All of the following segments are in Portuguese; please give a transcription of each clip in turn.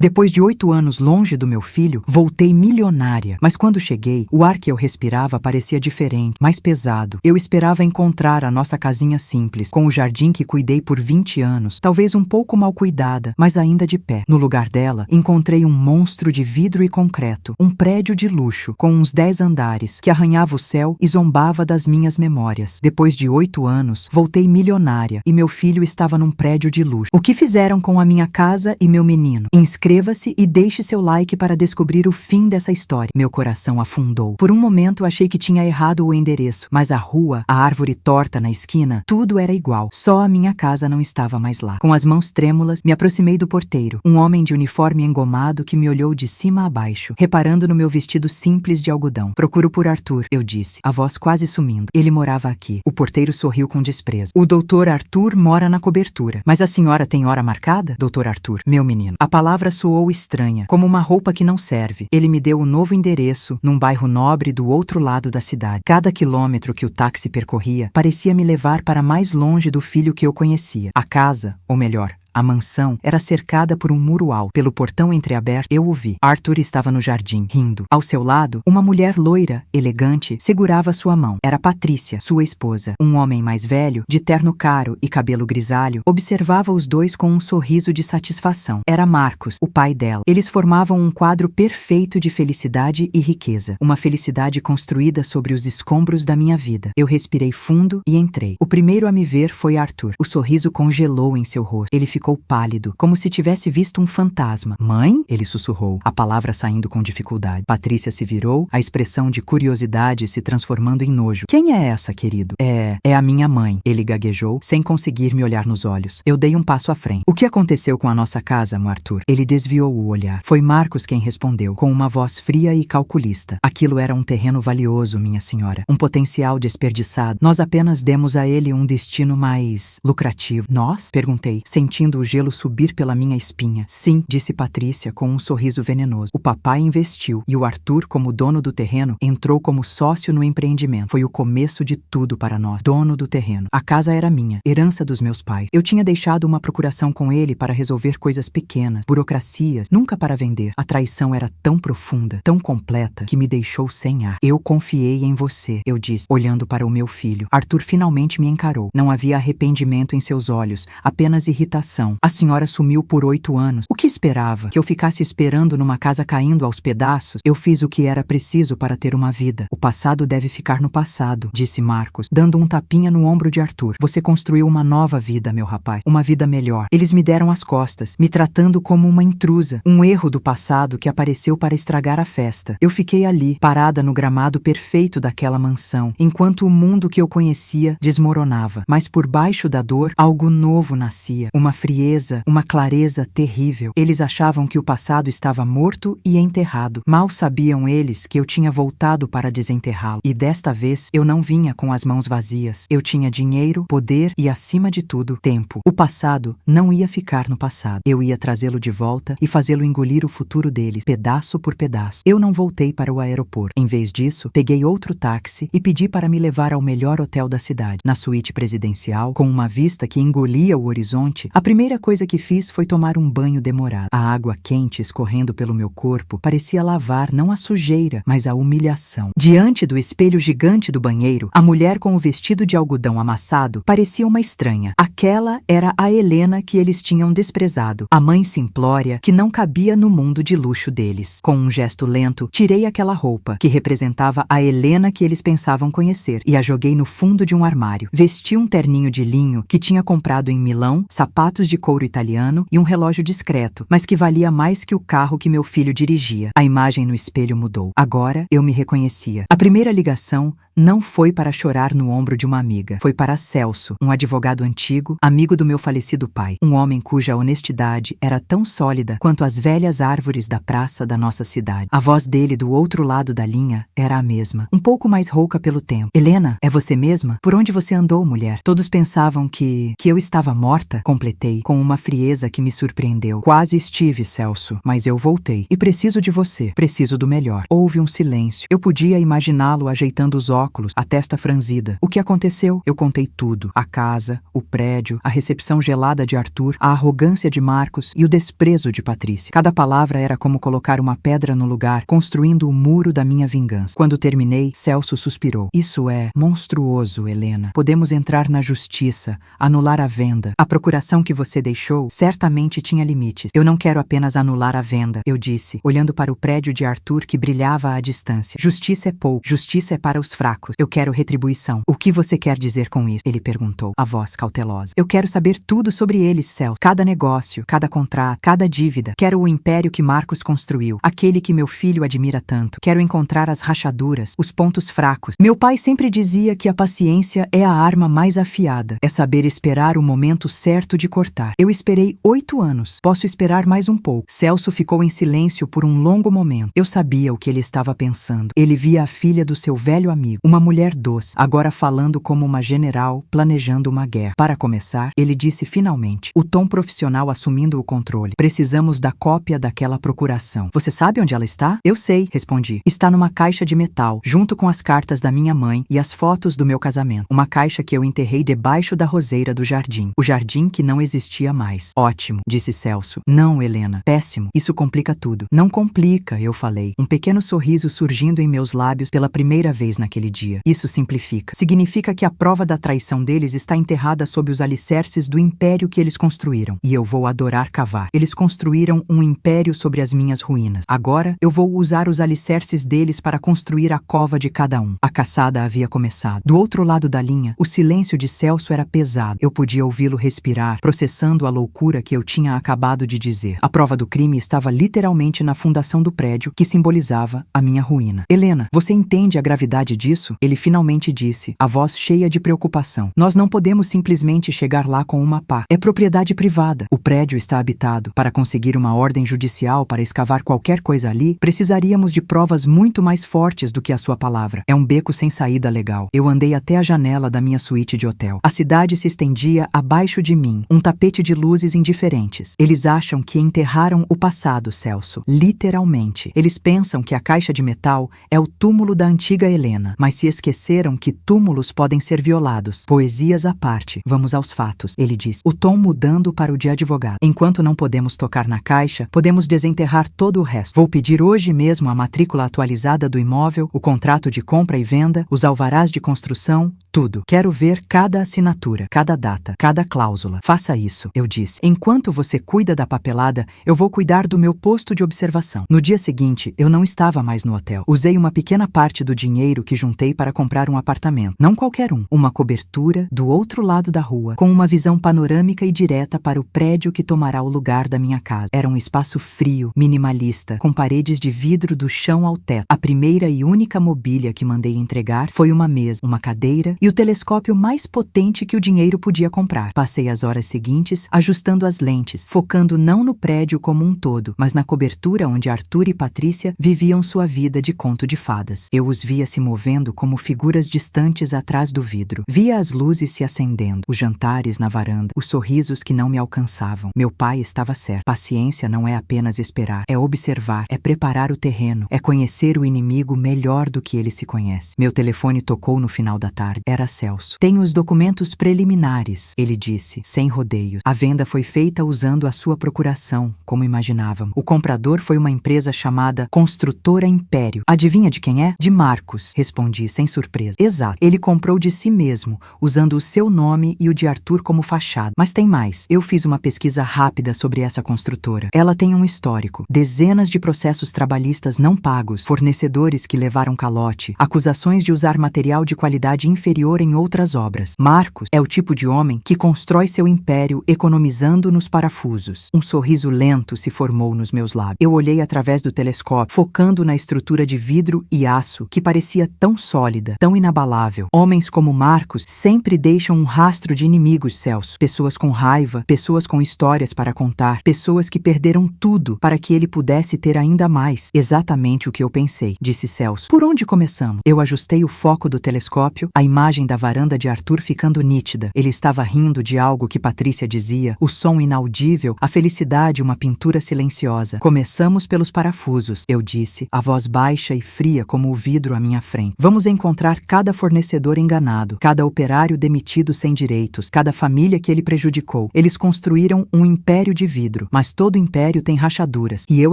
Depois de 8 anos longe do meu filho, voltei milionária. Mas quando cheguei, o ar que eu respirava parecia diferente, mais pesado. Eu esperava encontrar a nossa casinha simples, com o jardim que cuidei por 20 anos, talvez um pouco mal cuidada, mas ainda de pé. No lugar dela, encontrei um monstro de vidro e concreto, um prédio de luxo, com uns 10 andares, que arranhava o céu e zombava das minhas memórias. Depois de 8 anos, voltei milionária e meu filho estava num prédio de luxo. O que fizeram com a minha casa e meu menino? Inscreva-se e deixe seu like para descobrir o fim dessa história. Meu coração afundou. Por um momento achei que tinha errado o endereço, mas a rua, a árvore torta na esquina, tudo era igual. Só a minha casa não estava mais lá. Com as mãos trêmulas, me aproximei do porteiro, um homem de uniforme engomado que me olhou de cima a baixo, reparando no meu vestido simples de algodão. Procuro por Arthur, eu disse, a voz quase sumindo. Ele morava aqui. O porteiro sorriu com desprezo. O doutor Arthur mora na cobertura. Mas a senhora tem hora marcada? Doutor Arthur, meu menino. A palavra soou estranha, como uma roupa que não serve. Ele me deu o novo endereço, num bairro nobre do outro lado da cidade. Cada quilômetro que o táxi percorria parecia me levar para mais longe do filho que eu conhecia. A casa, ou melhor, a mansão era cercada por um muro alto. Pelo portão entreaberto, eu o vi. Arthur estava no jardim, rindo. Ao seu lado, uma mulher loira, elegante, segurava sua mão. Era Patrícia, sua esposa. Um homem mais velho, de terno caro e cabelo grisalho, observava os dois com um sorriso de satisfação. Era Marcos, o pai dela. Eles formavam um quadro perfeito de felicidade e riqueza. Uma felicidade construída sobre os escombros da minha vida. Eu respirei fundo e entrei. O primeiro a me ver foi Arthur. O sorriso congelou em seu rosto. Ele ficou pálido, como se tivesse visto um fantasma. Mãe? Ele sussurrou, a palavra saindo com dificuldade. Patrícia se virou, a expressão de curiosidade se transformando em nojo. Quem é essa, querido? É a minha mãe. Ele gaguejou, sem conseguir me olhar nos olhos. Eu dei um passo à frente. O que aconteceu com a nossa casa, Arthur? Ele desviou o olhar. Foi Marcos quem respondeu, com uma voz fria e calculista. Aquilo era um terreno valioso, minha senhora. Um potencial desperdiçado. Nós apenas demos a ele um destino mais lucrativo. Nós? Perguntei, sentindo o gelo subir pela minha espinha. Sim, disse Patrícia com um sorriso venenoso. O papai investiu e o Arthur, como dono do terreno, entrou como sócio no empreendimento. Foi o começo de tudo para nós. Dono do terreno. A casa era minha, herança dos meus pais. Eu tinha deixado uma procuração com ele para resolver coisas pequenas, burocracias, nunca para vender. A traição era tão profunda, tão completa, que me deixou sem ar. Eu confiei em você, eu disse, olhando para o meu filho. Arthur finalmente me encarou. Não havia arrependimento em seus olhos, apenas irritação. A senhora sumiu por 8 anos. O que esperava? Que eu ficasse esperando numa casa caindo aos pedaços? Eu fiz o que era preciso para ter uma vida. O passado deve ficar no passado, disse Marcos, dando um tapinha no ombro de Arthur. Você construiu uma nova vida, meu rapaz. Uma vida melhor. Eles me deram as costas, me tratando como uma intrusa. Um erro do passado que apareceu para estragar a festa. Eu fiquei ali, parada no gramado perfeito daquela mansão, enquanto o mundo que eu conhecia desmoronava. Mas por baixo da dor, algo novo nascia. Uma frieza, uma clareza terrível. Eles achavam que o passado estava morto e enterrado. Mal sabiam eles que eu tinha voltado para desenterrá-lo. E desta vez, eu não vinha com as mãos vazias. Eu tinha dinheiro, poder e, acima de tudo, tempo. O passado não ia ficar no passado. Eu ia trazê-lo de volta e fazê-lo engolir o futuro deles, pedaço por pedaço. Eu não voltei para o aeroporto. Em vez disso, peguei outro táxi e pedi para me levar ao melhor hotel da cidade. Na suíte presidencial, com uma vista que engolia o horizonte, a primeira coisa que fiz foi tomar um banho demorado. A água quente escorrendo pelo meu corpo parecia lavar não a sujeira, mas a humilhação. Diante do espelho gigante do banheiro, a mulher com o vestido de algodão amassado parecia uma estranha. Aquela era a Helena que eles tinham desprezado, a mãe simplória que não cabia no mundo de luxo deles. Com um gesto lento, tirei aquela roupa, que representava a Helena que eles pensavam conhecer, e a joguei no fundo de um armário. Vesti um terninho de linho que tinha comprado em Milão, sapatos de couro italiano e um relógio discreto, mas que valia mais que o carro que meu filho dirigia. A imagem no espelho mudou. Agora eu me reconhecia. A primeira ligação não foi para chorar no ombro de uma amiga. Foi para Celso, um advogado antigo, amigo do meu falecido pai. Um homem cuja honestidade era tão sólida quanto as velhas árvores da praça da nossa cidade. A voz dele do outro lado da linha era a mesma, um pouco mais rouca pelo tempo. Helena, é você mesma? Por onde você andou, mulher? Todos pensavam que eu estava morta, completei. Falei com uma frieza que me surpreendeu. Quase estive, Celso, mas eu voltei. E preciso de você. Preciso do melhor. Houve um silêncio. Eu podia imaginá-lo ajeitando os óculos, a testa franzida. O que aconteceu? Eu contei tudo. A casa, o prédio, a recepção gelada de Arthur, a arrogância de Marcos e o desprezo de Patrícia. Cada palavra era como colocar uma pedra no lugar, construindo o muro da minha vingança. Quando terminei, Celso suspirou. Isso é monstruoso, Helena. Podemos entrar na justiça, anular a venda. A procuração que você deixou certamente tinha limites. Eu não quero apenas anular a venda, eu disse, olhando para o prédio de Arthur que brilhava à distância. Justiça é pouco. Justiça é para os fracos. Eu quero retribuição. O que você quer dizer com isso? Ele perguntou, a voz cautelosa. Eu quero saber tudo sobre eles, Celso. Cada negócio, cada contrato, cada dívida. Quero o império que Marcos construiu, aquele que meu filho admira tanto. Quero encontrar as rachaduras, os pontos fracos. Meu pai sempre dizia que a paciência é a arma mais afiada. É saber esperar o momento certo de cortar. Eu esperei 8 anos. Posso esperar mais um pouco. Celso ficou em silêncio por um longo momento. Eu sabia o que ele estava pensando. Ele via a filha do seu velho amigo, uma mulher doce, agora falando como uma general planejando uma guerra. Para começar, ele disse finalmente, o tom profissional assumindo o controle. Precisamos da cópia daquela procuração. Você sabe onde ela está? Eu sei, respondi. Está numa caixa de metal, junto com as cartas da minha mãe e as fotos do meu casamento. Uma caixa que eu enterrei debaixo da roseira do jardim. O jardim que não existia mais. Ótimo, disse Celso. Não, Helena. Péssimo. Isso complica tudo. Não complica, eu falei. Um pequeno sorriso surgindo em meus lábios pela primeira vez naquele dia. Isso simplifica. Significa que a prova da traição deles está enterrada sob os alicerces do império que eles construíram. E eu vou adorar cavar. Eles construíram um império sobre as minhas ruínas. Agora, eu vou usar os alicerces deles para construir a cova de cada um. A caçada havia começado. Do outro lado da linha, o silêncio de Celso era pesado. Eu podia ouvi-lo respirar, processando a loucura que eu tinha acabado de dizer. A prova do crime estava literalmente na fundação do prédio, que simbolizava a minha ruína. Helena, você entende a gravidade disso? Ele finalmente disse, a voz cheia de preocupação. Nós não podemos simplesmente chegar lá com uma pá. É propriedade privada. O prédio está habitado. Para conseguir uma ordem judicial para escavar qualquer coisa ali, precisaríamos de provas muito mais fortes do que a sua palavra. É um beco sem saída legal. Eu andei até a janela da minha suíte de hotel. A cidade se estendia abaixo de mim, um tapete de luzes indiferentes. Eles acham que enterraram o passado, Celso. Literalmente. Eles pensam que a caixa de metal é o túmulo da antiga Helena, mas se esqueceram que túmulos podem ser violados. Poesias à parte. Vamos aos fatos, ele disse, o tom mudando para o de advogado. Enquanto não podemos tocar na caixa, podemos desenterrar todo o resto. Vou pedir hoje mesmo a matrícula atualizada do imóvel, o contrato de compra e venda, os alvarás de construção, tudo. Quero ver cada assinatura, cada data, cada cláusula. Faça isso, eu disse. Enquanto você cuida da papelada, eu vou cuidar do meu posto de observação. No dia seguinte, eu não estava mais no hotel. Usei uma pequena parte do dinheiro que juntei para comprar um apartamento. Não qualquer um. Uma cobertura do outro lado da rua, com uma visão panorâmica e direta para o prédio que tomará o lugar da minha casa. Era um espaço frio, minimalista, com paredes de vidro do chão ao teto. A primeira e única mobília que mandei entregar foi uma mesa, uma cadeira e o telescópio mais potente que o dinheiro podia comprar. Passei as horas seguintes ajustando as lentes, focando não no prédio como um todo, mas na cobertura onde Arthur e Patrícia viviam sua vida de conto de fadas. Eu os via se movendo como figuras distantes atrás do vidro. Via as luzes se acendendo, os jantares na varanda, os sorrisos que não me alcançavam. Meu pai estava certo. Paciência não é apenas esperar, é observar, é preparar o terreno, é conhecer o inimigo melhor do que ele se conhece. Meu telefone tocou no final da tarde. Era Celso. Tenho os documentos preliminares, ele disse, sem rodeios. A venda foi feita usando a sua procuração, como imaginávamos. O comprador foi uma empresa chamada Construtora Império. Adivinha de quem é? De Marcos, respondi sem surpresa. Exato. Ele comprou de si mesmo, usando o seu nome e o de Arthur como fachada. Mas tem mais. Eu fiz uma pesquisa rápida sobre essa construtora. Ela tem um histórico. Dezenas de processos trabalhistas não pagos, fornecedores que levaram calote, acusações de usar material de qualidade inferior em outras obras. Marcos é o tipo de homem que constrói seu império economizando nos parafusos. Um sorriso lento se formou nos meus lábios. Eu olhei através do telescópio, focando na estrutura de vidro e aço que parecia tão sólida, tão inabalável. Homens como Marcos sempre deixam um rastro de inimigos, Celso. Pessoas com raiva, pessoas com histórias para contar, pessoas que perderam tudo para que ele pudesse ter ainda mais. Exatamente o que eu pensei, disse Celso. Por onde começamos? Eu ajustei o foco do telescópio, a imagem imagem da varanda de Arthur ficando nítida. Ele estava rindo de algo que Patrícia dizia, o som inaudível, a felicidade uma pintura silenciosa. Começamos pelos parafusos, eu disse, a voz baixa e fria como o vidro à minha frente. Vamos encontrar cada fornecedor enganado, cada operário demitido sem direitos, cada família que ele prejudicou. Eles construíram um império de vidro, mas todo império tem rachaduras, e eu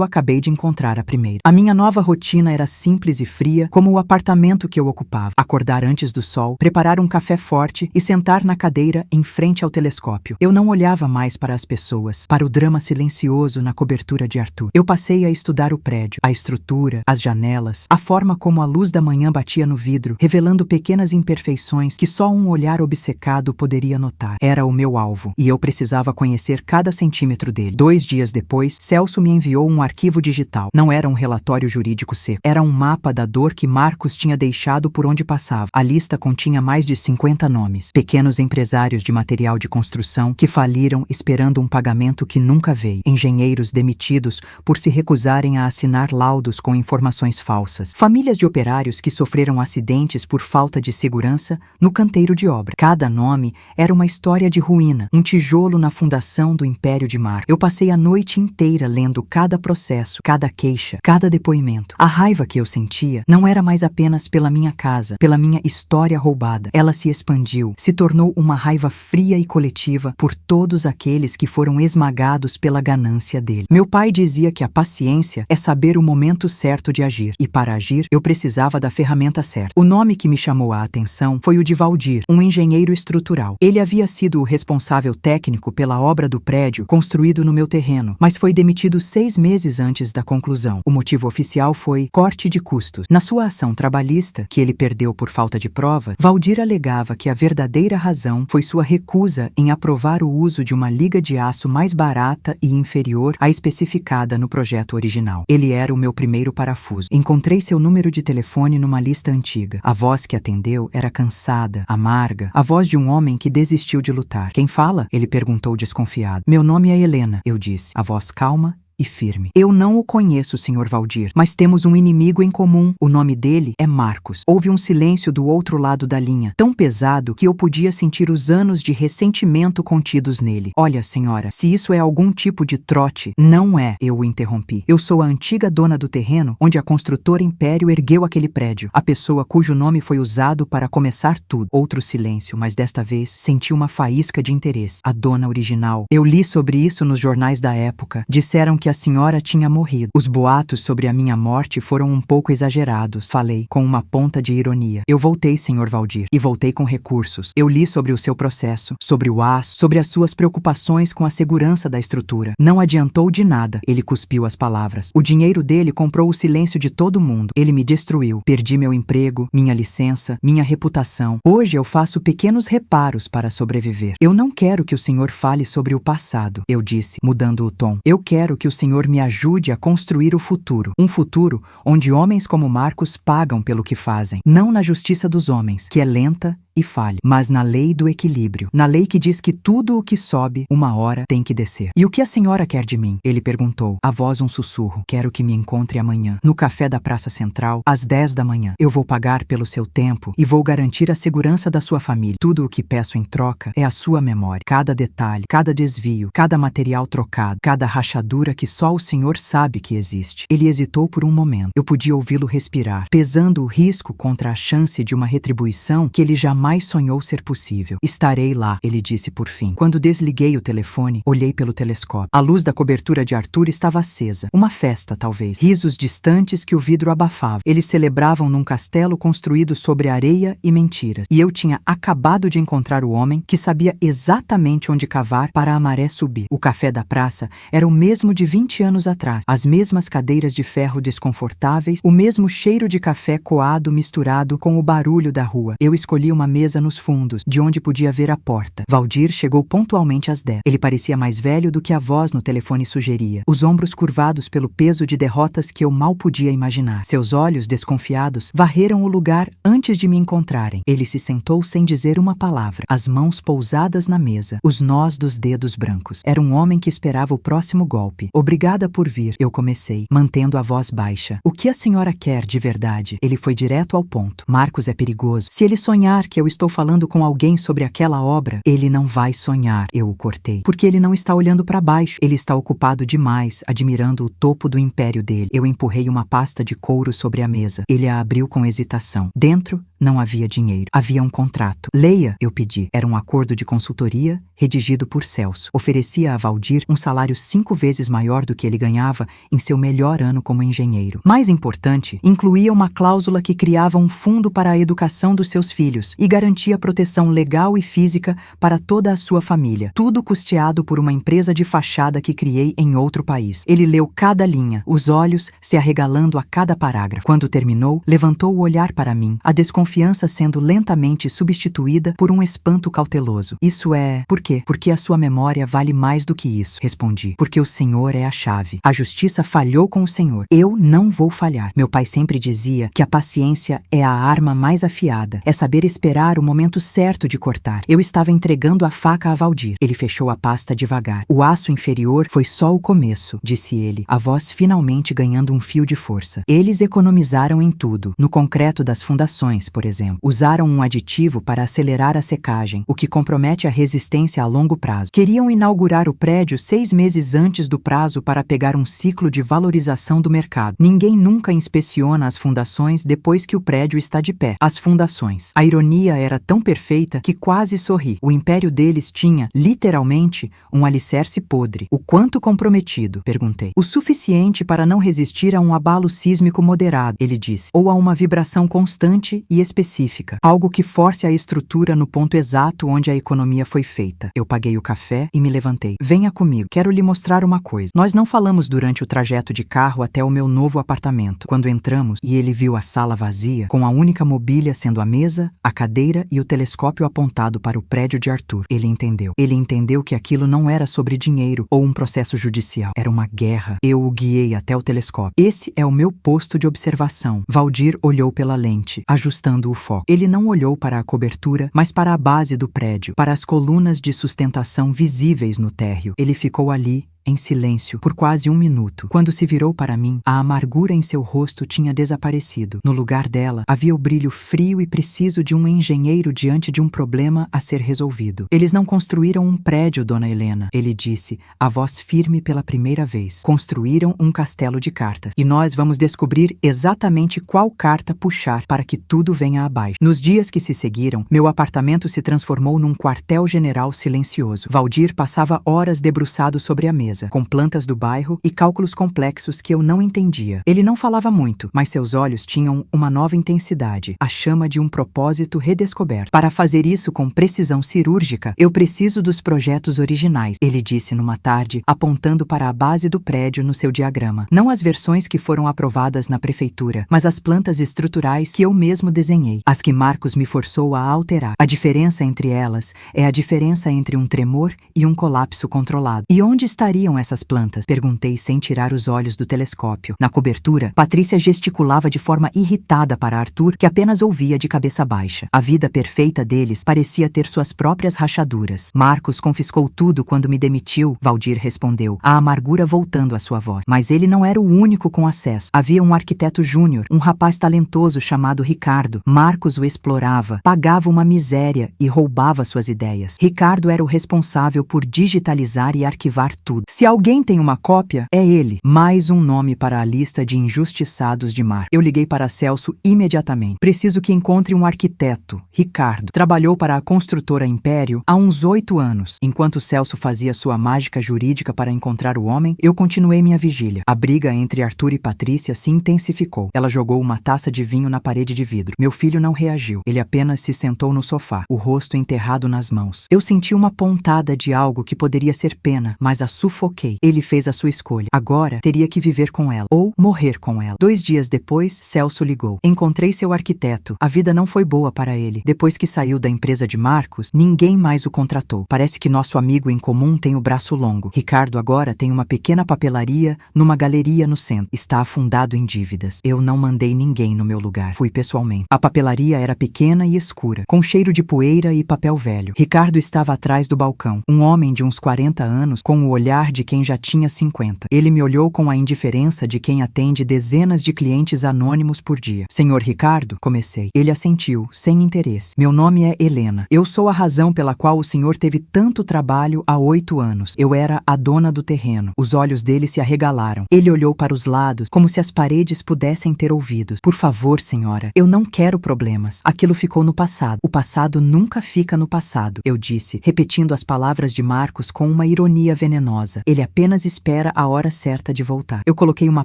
acabei de encontrar a primeira. A minha nova rotina era simples e fria, como o apartamento que eu ocupava. Acordar antes do sol, preparar um café forte e sentar na cadeira em frente ao telescópio. Eu não olhava mais para as pessoas, para o drama silencioso na cobertura de Arthur. Eu passei a estudar o prédio, a estrutura, as janelas, a forma como a luz da manhã batia no vidro, revelando pequenas imperfeições que só um olhar obcecado poderia notar. Era o meu alvo, e eu precisava conhecer cada centímetro dele. 2 dias depois, Celso me enviou um arquivo digital. Não era um relatório jurídico seco. Era um mapa da dor que Marcos tinha deixado por onde passava. A lista continha mais de 50 nomes. Pequenos empresários de material de construção que faliram esperando um pagamento que nunca veio. Engenheiros demitidos por se recusarem a assinar laudos com informações falsas. Famílias de operários que sofreram acidentes por falta de segurança no canteiro de obra. Cada nome era uma história de ruína, um tijolo na fundação do Império de Mar. Eu passei a noite inteira lendo cada processo, cada queixa, cada depoimento. A raiva que eu sentia não era mais apenas pela minha casa, pela minha história roubada. Ela se expandiu, se tornou uma raiva fria e coletiva por todos aqueles que foram esmagados pela ganância dele. Meu pai dizia que a paciência é saber o momento certo de agir, e para agir eu precisava da ferramenta certa. O nome que me chamou a atenção foi o de Valdir, um engenheiro estrutural. Ele havia sido o responsável técnico pela obra do prédio construído no meu terreno, mas foi demitido 6 meses antes da conclusão. O motivo oficial foi corte de custos. Na sua ação trabalhista, que ele perdeu por falta de prova, Valdir alegava que a verdadeira razão foi sua recusa em aprovar o uso de uma liga de aço mais barata e inferior à especificada no projeto original. Ele era o meu primeiro parafuso. Encontrei seu número de telefone numa lista antiga. A voz que atendeu era cansada, amarga, a voz de um homem que desistiu de lutar. Quem fala? Ele perguntou desconfiado. Meu nome é Helena, eu disse. A voz calma e firme. Eu não o conheço, Sr. Valdir, mas temos um inimigo em comum. O nome dele é Marcos. Houve um silêncio do outro lado da linha, tão pesado que eu podia sentir os anos de ressentimento contidos nele. Olha, senhora, se isso é algum tipo de trote, não é, eu o interrompi. Eu sou a antiga dona do terreno onde a construtora Império ergueu aquele prédio. A pessoa cujo nome foi usado para começar tudo. Outro silêncio, mas desta vez senti uma faísca de interesse. A dona original. Eu li sobre isso nos jornais da época. Disseram que a senhora tinha morrido. Os boatos sobre a minha morte foram um pouco exagerados, falei, com uma ponta de ironia. Eu voltei, Sr. Valdir, e voltei com recursos. Eu li sobre o seu processo, sobre o aço, sobre as suas preocupações com a segurança da estrutura. Não adiantou de nada, ele cuspiu as palavras. O dinheiro dele comprou o silêncio de todo mundo. Ele me destruiu. Perdi meu emprego, minha licença, minha reputação. Hoje eu faço pequenos reparos para sobreviver. Eu não quero que o senhor fale sobre o passado, eu disse, mudando o tom. Eu quero que o Senhor me ajude a construir o futuro. Um futuro onde homens como Marcos pagam pelo que fazem. Não na justiça dos homens, que é lenta e falha, mas na lei do equilíbrio. Na lei que diz que tudo o que sobe, uma hora tem que descer. E o que a senhora quer de mim? Ele perguntou, a voz um sussurro. Quero que me encontre amanhã, no café da Praça Central, às 10 da manhã. Eu vou pagar pelo seu tempo e vou garantir a segurança da sua família. Tudo o que peço em troca é a sua memória. Cada detalhe, cada desvio, cada material trocado, cada rachadura que só o senhor sabe que existe. Ele hesitou por um momento. Eu podia ouvi-lo respirar, pesando o risco contra a chance de uma retribuição que ele jamais sonhou ser possível. Estarei lá, ele disse por fim. Quando desliguei o telefone, olhei pelo telescópio. A luz da cobertura de Arthur estava acesa. Uma festa, talvez. Risos distantes que o vidro abafava. Eles celebravam num castelo construído sobre areia e mentiras. E eu tinha acabado de encontrar o homem que sabia exatamente onde cavar para a maré subir. O café da praça era o mesmo de 20 anos atrás. As mesmas cadeiras de ferro desconfortáveis, o mesmo cheiro de café coado misturado com o barulho da rua. Eu escolhi uma mesa nos fundos, de onde podia ver a porta. Valdir chegou pontualmente às 10. Ele parecia mais velho do que a voz no telefone sugeria, os ombros curvados pelo peso de derrotas que eu mal podia imaginar. Seus olhos, desconfiados, varreram o lugar antes de me encontrarem. Ele se sentou sem dizer uma palavra, as mãos pousadas na mesa, os nós dos dedos brancos. Era um homem que esperava o próximo golpe. Obrigada por vir, eu comecei, mantendo a voz baixa. O que a senhora quer de verdade? Ele foi direto ao ponto. Marcos é perigoso. Se ele sonhar que que eu estou falando com alguém sobre aquela obra. Ele não vai sonhar, eu o cortei. Porque ele não está olhando para baixo. Ele está ocupado demais, admirando o topo do império dele. Eu empurrei uma pasta de couro sobre a mesa. Ele a abriu com hesitação. Dentro, não havia dinheiro. Havia um contrato. Leia, eu pedi. Era um acordo de consultoria redigido por Celso. Oferecia a Valdir um salário 5 vezes maior do que ele ganhava em seu melhor ano como engenheiro. Mais importante, incluía uma cláusula que criava um fundo para a educação dos seus filhos e garantia proteção legal e física para toda a sua família. Tudo custeado por uma empresa de fachada que criei em outro país. Ele leu cada linha, os olhos se arregalando a cada parágrafo. Quando terminou, levantou o olhar para mim, a desconfiança sendo lentamente substituída por um espanto cauteloso. Isso é... Por quê? Porque a sua memória vale mais do que isso, respondi. Porque o Senhor é a chave. A justiça falhou com o Senhor. Eu não vou falhar. Meu pai sempre dizia que a paciência é a arma mais afiada. É saber esperar o momento certo de cortar. Eu estava entregando a faca a Valdir. Ele fechou a pasta devagar. O aço inferior foi só o começo, disse ele, a voz finalmente ganhando um fio de força. Eles economizaram em tudo. No concreto das fundações, por exemplo. Usaram um aditivo para acelerar a secagem, o que compromete a resistência a longo prazo. Queriam inaugurar o prédio 6 meses antes do prazo para pegar um ciclo de valorização do mercado. Ninguém nunca inspeciona as fundações depois que o prédio está de pé. As fundações. A ironia era tão perfeita que quase sorri. O império deles tinha, literalmente, um alicerce podre. O quanto comprometido? Perguntei. O suficiente para não resistir a um abalo sísmico moderado, ele disse, ou a uma vibração constante e específica. Algo que force a estrutura no ponto exato onde a economia foi feita. Eu paguei o café e me levantei. Venha comigo, quero lhe mostrar uma coisa. Nós não falamos durante o trajeto de carro até o meu novo apartamento. Quando entramos e ele viu a sala vazia, com a única mobília sendo a mesa, a cadeira e o telescópio apontado para o prédio de Arthur. Ele entendeu. Ele entendeu que aquilo não era sobre dinheiro ou um processo judicial. Era uma guerra. Eu o guiei até o telescópio. Esse é o meu posto de observação. Valdir olhou pela lente, ajustando o foco. Ele não olhou para a cobertura, mas para a base do prédio, para as colunas de sustentação visíveis no térreo. Ele ficou ali, em silêncio, por quase 1 minuto. Quando se virou para mim, a amargura em seu rosto tinha desaparecido. No lugar dela, havia o brilho frio e preciso de um engenheiro diante de um problema a ser resolvido. Eles não construíram um prédio, dona Helena, ele disse, a voz firme pela primeira vez. Construíram um castelo de cartas. E nós vamos descobrir exatamente qual carta puxar para que tudo venha abaixo. Nos dias que se seguiram, meu apartamento se transformou num quartel-general silencioso. Valdir passava horas debruçado sobre a mesa, com plantas do bairro e cálculos complexos que eu não entendia. Ele não falava muito, mas seus olhos tinham uma nova intensidade, a chama de um propósito redescoberto. Para fazer isso com precisão cirúrgica, eu preciso dos projetos originais, ele disse numa tarde, apontando para a base do prédio no seu diagrama. Não as versões que foram aprovadas na prefeitura, mas as plantas estruturais que eu mesmo desenhei, as que Marcos me forçou a alterar. A diferença entre elas é a diferença entre um tremor e um colapso controlado. E onde estariam essas plantas? Perguntei sem tirar os olhos do telescópio. Na cobertura, Patrícia gesticulava de forma irritada para Arthur, que apenas ouvia de cabeça baixa. A vida perfeita deles parecia ter suas próprias rachaduras. Marcos confiscou tudo quando me demitiu, Valdir respondeu, a amargura voltando à sua voz. Mas ele não era o único com acesso. Havia um arquiteto júnior, um rapaz talentoso chamado Ricardo. Marcos o explorava, pagava uma miséria e roubava suas ideias. Ricardo era o responsável por digitalizar e arquivar tudo. Se alguém tem uma cópia, é ele. Mais um nome para a lista de injustiçados de Marcos. Eu liguei para Celso imediatamente. Preciso que encontre um arquiteto. Ricardo trabalhou para a construtora Império há uns 8 anos. Enquanto Celso fazia sua mágica jurídica para encontrar o homem, eu continuei minha vigília. A briga entre Arthur e Patrícia se intensificou. Ela jogou uma taça de vinho na parede de vidro. Meu filho não reagiu. Ele apenas se sentou no sofá, o rosto enterrado nas mãos. Eu senti uma pontada de algo que poderia ser pena, mas a sufoquei. Ele fez a sua escolha. Agora teria que viver com ela, ou morrer com ela. 2 dias depois, Celso ligou. Encontrei seu arquiteto. A vida não foi boa para ele. Depois que saiu da empresa de Marcos, ninguém mais o contratou. Parece que nosso amigo em comum tem o braço longo. Ricardo agora tem uma pequena papelaria numa galeria no centro. Está afundado em dívidas. Eu não mandei ninguém no meu lugar. Fui pessoalmente. A papelaria era pequena e escura, com cheiro de poeira e papel velho. Ricardo estava atrás do balcão. Um homem de uns 40 anos, com o olhar olhar de quem já tinha 50. Ele me olhou com a indiferença de quem atende dezenas de clientes anônimos por dia. Senhor Ricardo, comecei. Ele assentiu, sem interesse. Meu nome é Helena. Eu sou a razão pela qual o senhor teve tanto trabalho há 8 anos. Eu era a dona do terreno. Os olhos dele se arregalaram. Ele olhou para os lados, como se as paredes pudessem ter ouvidos. Por favor, senhora, eu não quero problemas. Aquilo ficou no passado. O passado nunca fica no passado, eu disse, repetindo as palavras de Marcos com uma ironia venenosa. Ele apenas espera a hora certa de voltar. Eu coloquei uma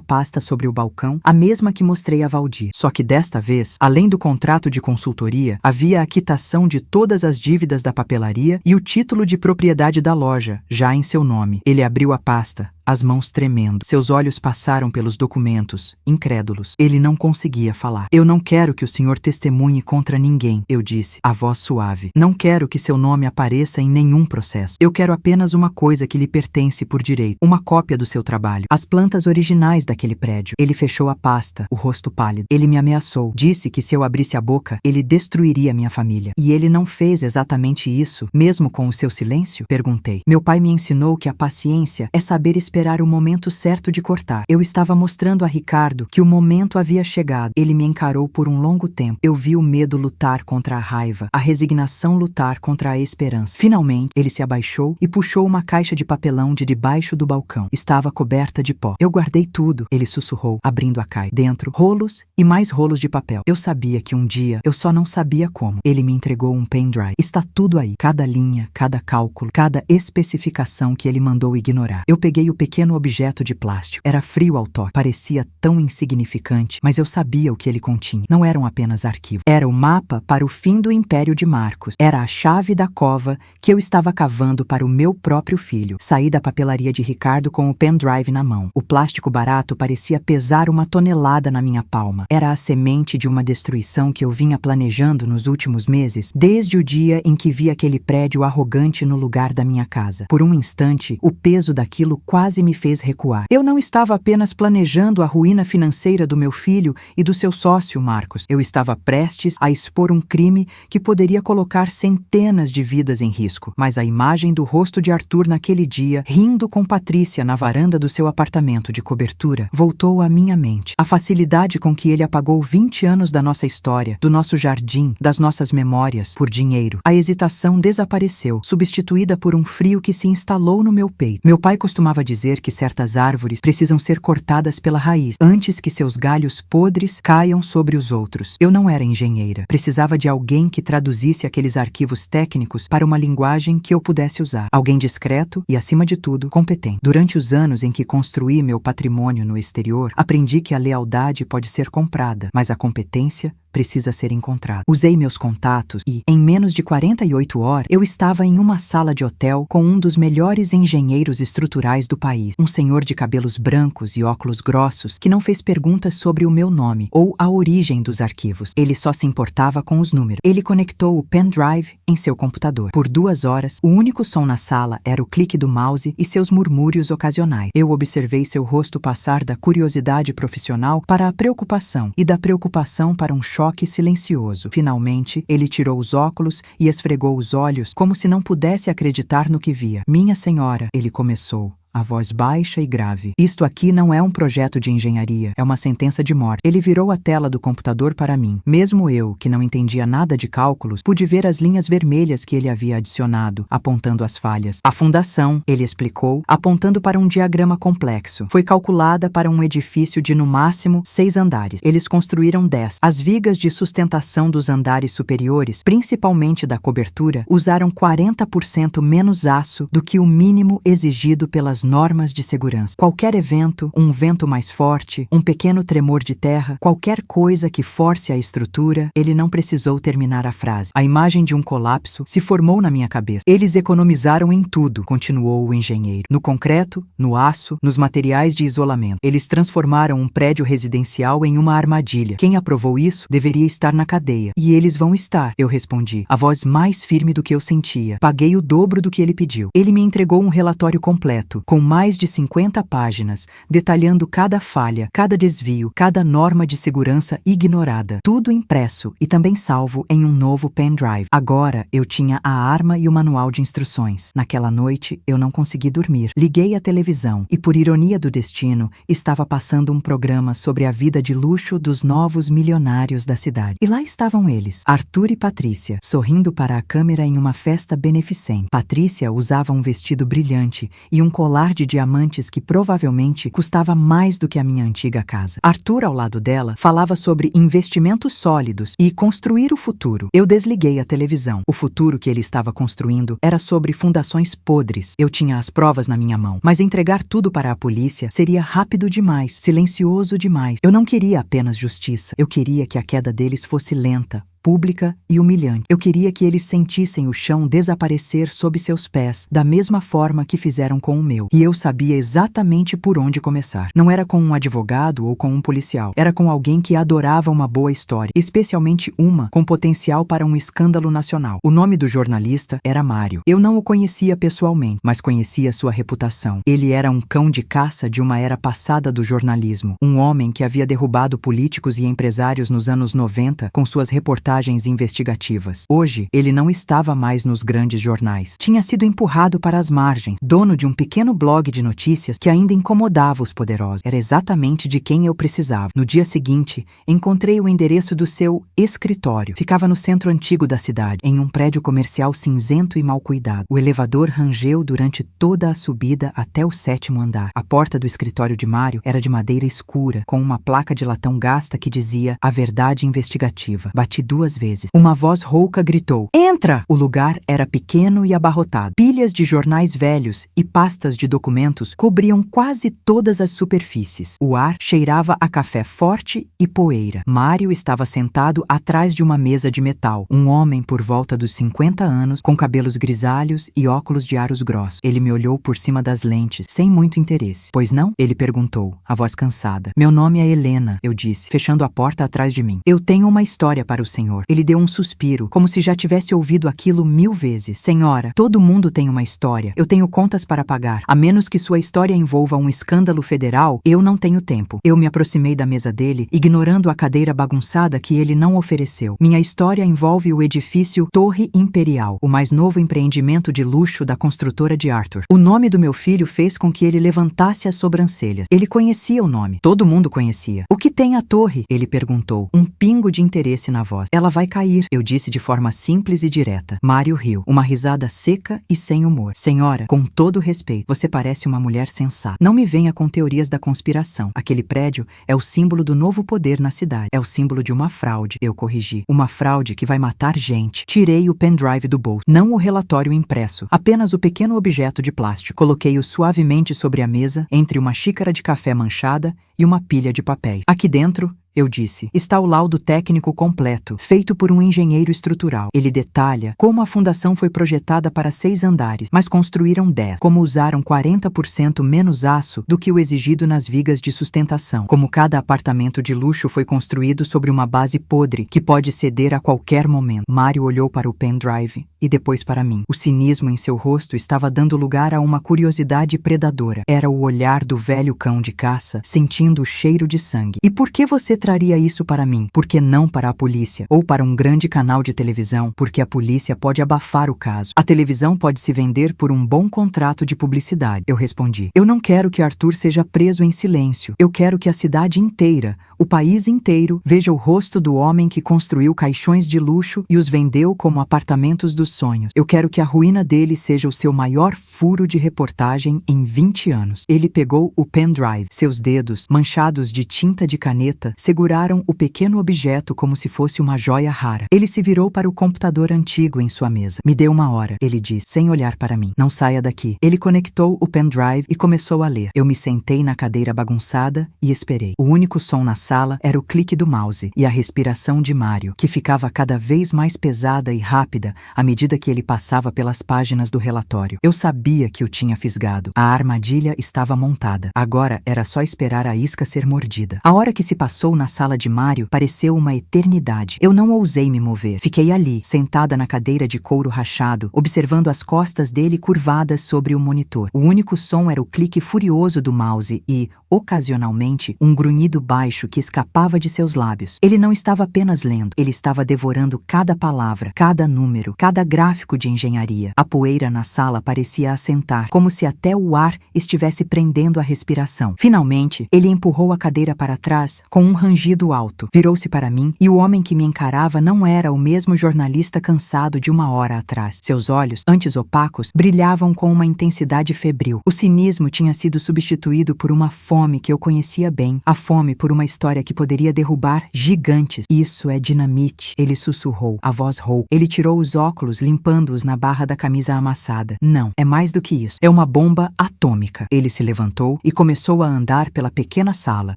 pasta sobre o balcão, a mesma que mostrei a Valdir. Só que desta vez, além do contrato de consultoria, havia a quitação de todas as dívidas da papelaria e o título de propriedade da loja, já em seu nome. Ele abriu a pasta, as mãos tremendo. Seus olhos passaram pelos documentos, incrédulos. Ele não conseguia falar. Eu não quero que o senhor testemunhe contra ninguém, eu disse, a voz suave. Não quero que seu nome apareça em nenhum processo. Eu quero apenas uma coisa que lhe pertence por direito, uma cópia do seu trabalho, as plantas originais daquele prédio. Ele fechou a pasta, o rosto pálido. Ele me ameaçou. Disse que se eu abrisse a boca, ele destruiria minha família. E ele não fez exatamente isso, mesmo com o seu silêncio? Perguntei. Meu pai me ensinou que a paciência é saber esperar o momento certo de cortar. Eu estava mostrando a Ricardo que o momento havia chegado. Ele me encarou por um longo tempo. Eu vi o medo lutar contra a raiva, a resignação lutar contra a esperança. Finalmente, ele se abaixou e puxou uma caixa de papelão de debaixo do balcão. Estava coberta de pó. Eu guardei tudo, ele sussurrou, abrindo a caixa. Dentro, rolos e mais rolos de papel. Eu sabia que um dia, eu só não sabia como. Ele me entregou um pendrive. Está tudo aí. Cada linha, cada cálculo, cada especificação que ele mandou ignorar. Eu peguei o pequeno objeto de plástico. Era frio ao toque. Parecia tão insignificante, mas eu sabia o que ele continha. Não eram apenas arquivos. Era o mapa para o fim do Império de Marcos. Era a chave da cova que eu estava cavando para o meu próprio filho. Saí da papelaria de Ricardo com o pendrive na mão. O plástico barato parecia pesar 1 tonelada na minha palma. Era a semente de uma destruição que eu vinha planejando nos últimos meses, desde o dia em que vi aquele prédio arrogante no lugar da minha casa. Por um instante, o peso daquilo quase me fez recuar. Eu não estava apenas planejando a ruína financeira do meu filho e do seu sócio, Marcos. Eu estava prestes a expor um crime que poderia colocar centenas de vidas em risco. Mas a imagem do rosto de Arthur naquele dia, rindo com Patrícia na varanda do seu apartamento de cobertura, voltou à minha mente. A facilidade com que ele apagou 20 anos da nossa história, do nosso jardim, das nossas memórias, por dinheiro. A hesitação desapareceu, substituída por um frio que se instalou no meu peito. Meu pai costumava dizer que certas árvores precisam ser cortadas pela raiz, antes que seus galhos podres caiam sobre os outros. Eu não era engenheira. Precisava de alguém que traduzisse aqueles arquivos técnicos para uma linguagem que eu pudesse usar. Alguém discreto e, acima de tudo, competente. Durante os anos em que construí meu patrimônio no exterior, aprendi que a lealdade pode ser comprada, mas a competência precisa ser encontrado. Usei meus contatos e, em menos de 48 horas, eu estava em uma sala de hotel com um dos melhores engenheiros estruturais do país. Um senhor de cabelos brancos e óculos grossos que não fez perguntas sobre o meu nome ou a origem dos arquivos. Ele só se importava com os números. Ele conectou o pendrive em seu computador. Por 2 horas, o único som na sala era o clique do mouse e seus murmúrios ocasionais. Eu observei seu rosto passar da curiosidade profissional para a preocupação e da preocupação para um choque silencioso. Finalmente, ele tirou os óculos e esfregou os olhos como se não pudesse acreditar no que via. Minha senhora, ele começou. A voz baixa e grave. Isto aqui não é um projeto de engenharia, é uma sentença de morte. Ele virou a tela do computador para mim. Mesmo eu, que não entendia nada de cálculos, pude ver as linhas vermelhas que ele havia adicionado, apontando as falhas. A fundação, ele explicou, apontando para um diagrama complexo. Foi calculada para um edifício de no máximo 6 andares. Eles construíram 10. As vigas de sustentação dos andares superiores, principalmente da cobertura, usaram 40% menos aço do que o mínimo exigido pelas normas de segurança. Qualquer evento, um vento mais forte, um pequeno tremor de terra, qualquer coisa que force a estrutura, ele não precisou terminar a frase. A imagem de um colapso se formou na minha cabeça. Eles economizaram em tudo, continuou o engenheiro. No concreto, no aço, nos materiais de isolamento. Eles transformaram um prédio residencial em uma armadilha. Quem aprovou isso deveria estar na cadeia. E eles vão estar, eu respondi, a voz mais firme do que eu sentia. Paguei o dobro do que ele pediu. Ele me entregou um relatório completo, com mais de 50 páginas, detalhando cada falha, cada desvio, cada norma de segurança ignorada. Tudo impresso e também salvo em um novo pendrive. Agora eu tinha a arma e o manual de instruções. Naquela noite eu não consegui dormir. Liguei a televisão e, por ironia do destino, estava passando um programa sobre a vida de luxo dos novos milionários da cidade. E lá estavam eles, Arthur e Patrícia, sorrindo para a câmera em uma festa beneficente. Patrícia usava um vestido brilhante e um colar de diamantes que provavelmente custava mais do que a minha antiga casa. Arthur, ao lado dela, falava sobre investimentos sólidos e construir o futuro. Eu desliguei a televisão. O futuro que ele estava construindo era sobre fundações podres. Eu tinha as provas na minha mão, mas entregar tudo para a polícia seria rápido demais, silencioso demais. Eu não queria apenas justiça. Eu queria que a queda deles fosse lenta, pública e humilhante. Eu queria que eles sentissem o chão desaparecer sob seus pés, da mesma forma que fizeram com o meu. E eu sabia exatamente por onde começar. Não era com um advogado ou com um policial. Era com alguém que adorava uma boa história, especialmente uma com potencial para um escândalo nacional. O nome do jornalista era Mário. Eu não o conhecia pessoalmente, mas conhecia sua reputação. Ele era um cão de caça de uma era passada do jornalismo. Um homem que havia derrubado políticos e empresários nos anos 90 com suas reportagens investigativas. Hoje, ele não estava mais nos grandes jornais. Tinha sido empurrado para as margens, dono de um pequeno blog de notícias que ainda incomodava os poderosos. Era exatamente de quem eu precisava. No dia seguinte, encontrei o endereço do seu escritório. Ficava no centro antigo da cidade, em um prédio comercial cinzento e mal cuidado. O elevador rangeu durante toda a subida até o 7º andar. A porta do escritório de Mário era de madeira escura, com uma placa de latão gasta que dizia A Verdade Investigativa. Bati 2 vezes. Uma voz rouca gritou: "Entra!" O lugar era pequeno e abarrotado. Pilhas de jornais velhos e pastas de documentos cobriam quase todas as superfícies. O ar cheirava a café forte e poeira. Mário estava sentado atrás de uma mesa de metal. Um homem por volta dos 50 anos, com cabelos grisalhos e óculos de aros grossos. Ele me olhou por cima das lentes, sem muito interesse. "Pois não?" Ele perguntou, a voz cansada. "Meu nome é Helena", eu disse, fechando a porta atrás de mim. "Eu tenho uma história para o senhor." Ele deu um suspiro, como se já tivesse ouvido aquilo 1000 vezes. "Senhora, todo mundo tem uma história. Eu tenho contas para pagar. A menos que sua história envolva um escândalo federal, eu não tenho tempo." Eu me aproximei da mesa dele, ignorando a cadeira bagunçada que ele não ofereceu. "Minha história envolve o edifício Torre Imperial, o mais novo empreendimento de luxo da construtora de Arthur." O nome do meu filho fez com que ele levantasse as sobrancelhas. Ele conhecia o nome. Todo mundo conhecia. "O que tem a torre?" ele perguntou, um pingo de interesse na voz. "Ela vai cair", eu disse de forma simples e direta. Mário riu, uma risada seca e sem humor. "Senhora, com todo respeito, você parece uma mulher sensata. Não me venha com teorias da conspiração. Aquele prédio é o símbolo do novo poder na cidade. É o símbolo de uma fraude", eu corrigi. "Uma fraude que vai matar gente." Tirei o pendrive do bolso, não o relatório impresso, apenas o pequeno objeto de plástico. Coloquei-o suavemente sobre a mesa, entre uma xícara de café manchada e uma pilha de papéis. "Aqui dentro", eu disse, "está o laudo técnico completo, feito por um engenheiro estrutural. Ele detalha como a fundação foi projetada para 6 andares, mas construíram 10, como usaram 40% menos aço do que o exigido nas vigas de sustentação, como cada apartamento de luxo foi construído sobre uma base podre que pode ceder a qualquer momento." Mário olhou para o pendrive e depois para mim. O cinismo em seu rosto estava dando lugar a uma curiosidade predadora. Era o olhar do velho cão de caça, sentindo o cheiro de sangue. "E por que você traria isso para mim? Por que não para a polícia? Ou para um grande canal de televisão? Porque a polícia pode abafar o caso. A televisão pode se vender por um bom contrato de publicidade." Eu respondi. "Eu não quero que Arthur seja preso em silêncio. Eu quero que a cidade inteira, o país inteiro, veja o rosto do homem que construiu caixões de luxo e os vendeu como apartamentos dos sonhos. Eu quero que a ruína dele seja o seu maior furo de reportagem em 20 anos." Ele pegou o pendrive. Seus dedos, manchados de tinta de caneta, seguraram o pequeno objeto como se fosse uma joia rara. Ele se virou para o computador antigo em sua mesa. "Me dê 1 hora", ele disse, sem olhar para mim. "Não saia daqui." Ele conectou o pendrive e começou a ler. Eu me sentei na cadeira bagunçada e esperei. O único som na sala era o clique do mouse e a respiração de Mário, que ficava cada vez mais pesada e rápida à medida que ele passava pelas páginas do relatório. Eu sabia que o tinha fisgado. A armadilha estava montada. Agora era só esperar a isca ser mordida. A hora que se passou na sala de Mário pareceu uma eternidade. Eu não ousei me mover. Fiquei ali, sentada na cadeira de couro rachado, observando as costas dele curvadas sobre o monitor. O único som era o clique furioso do mouse e, ocasionalmente, um grunhido baixo que escapava de seus lábios. Ele não estava apenas lendo, ele estava devorando cada palavra, cada número, cada gráfico de engenharia. A poeira na sala parecia assentar, como se até o ar estivesse prendendo a respiração. Finalmente, ele empurrou a cadeira para trás com um rangido alto. Virou-se para mim e o homem que me encarava não era o mesmo jornalista cansado de uma hora atrás. Seus olhos, antes opacos, brilhavam com uma intensidade febril. O cinismo tinha sido substituído por uma fome que eu conhecia bem, a fome por uma história que poderia derrubar gigantes. Isso é dinamite, ele sussurrou, a voz rouca. Ele tirou os óculos, limpando-os na barra da camisa amassada. Não, é mais do que isso. É uma bomba atômica. Ele se levantou e começou a andar pela pequena sala,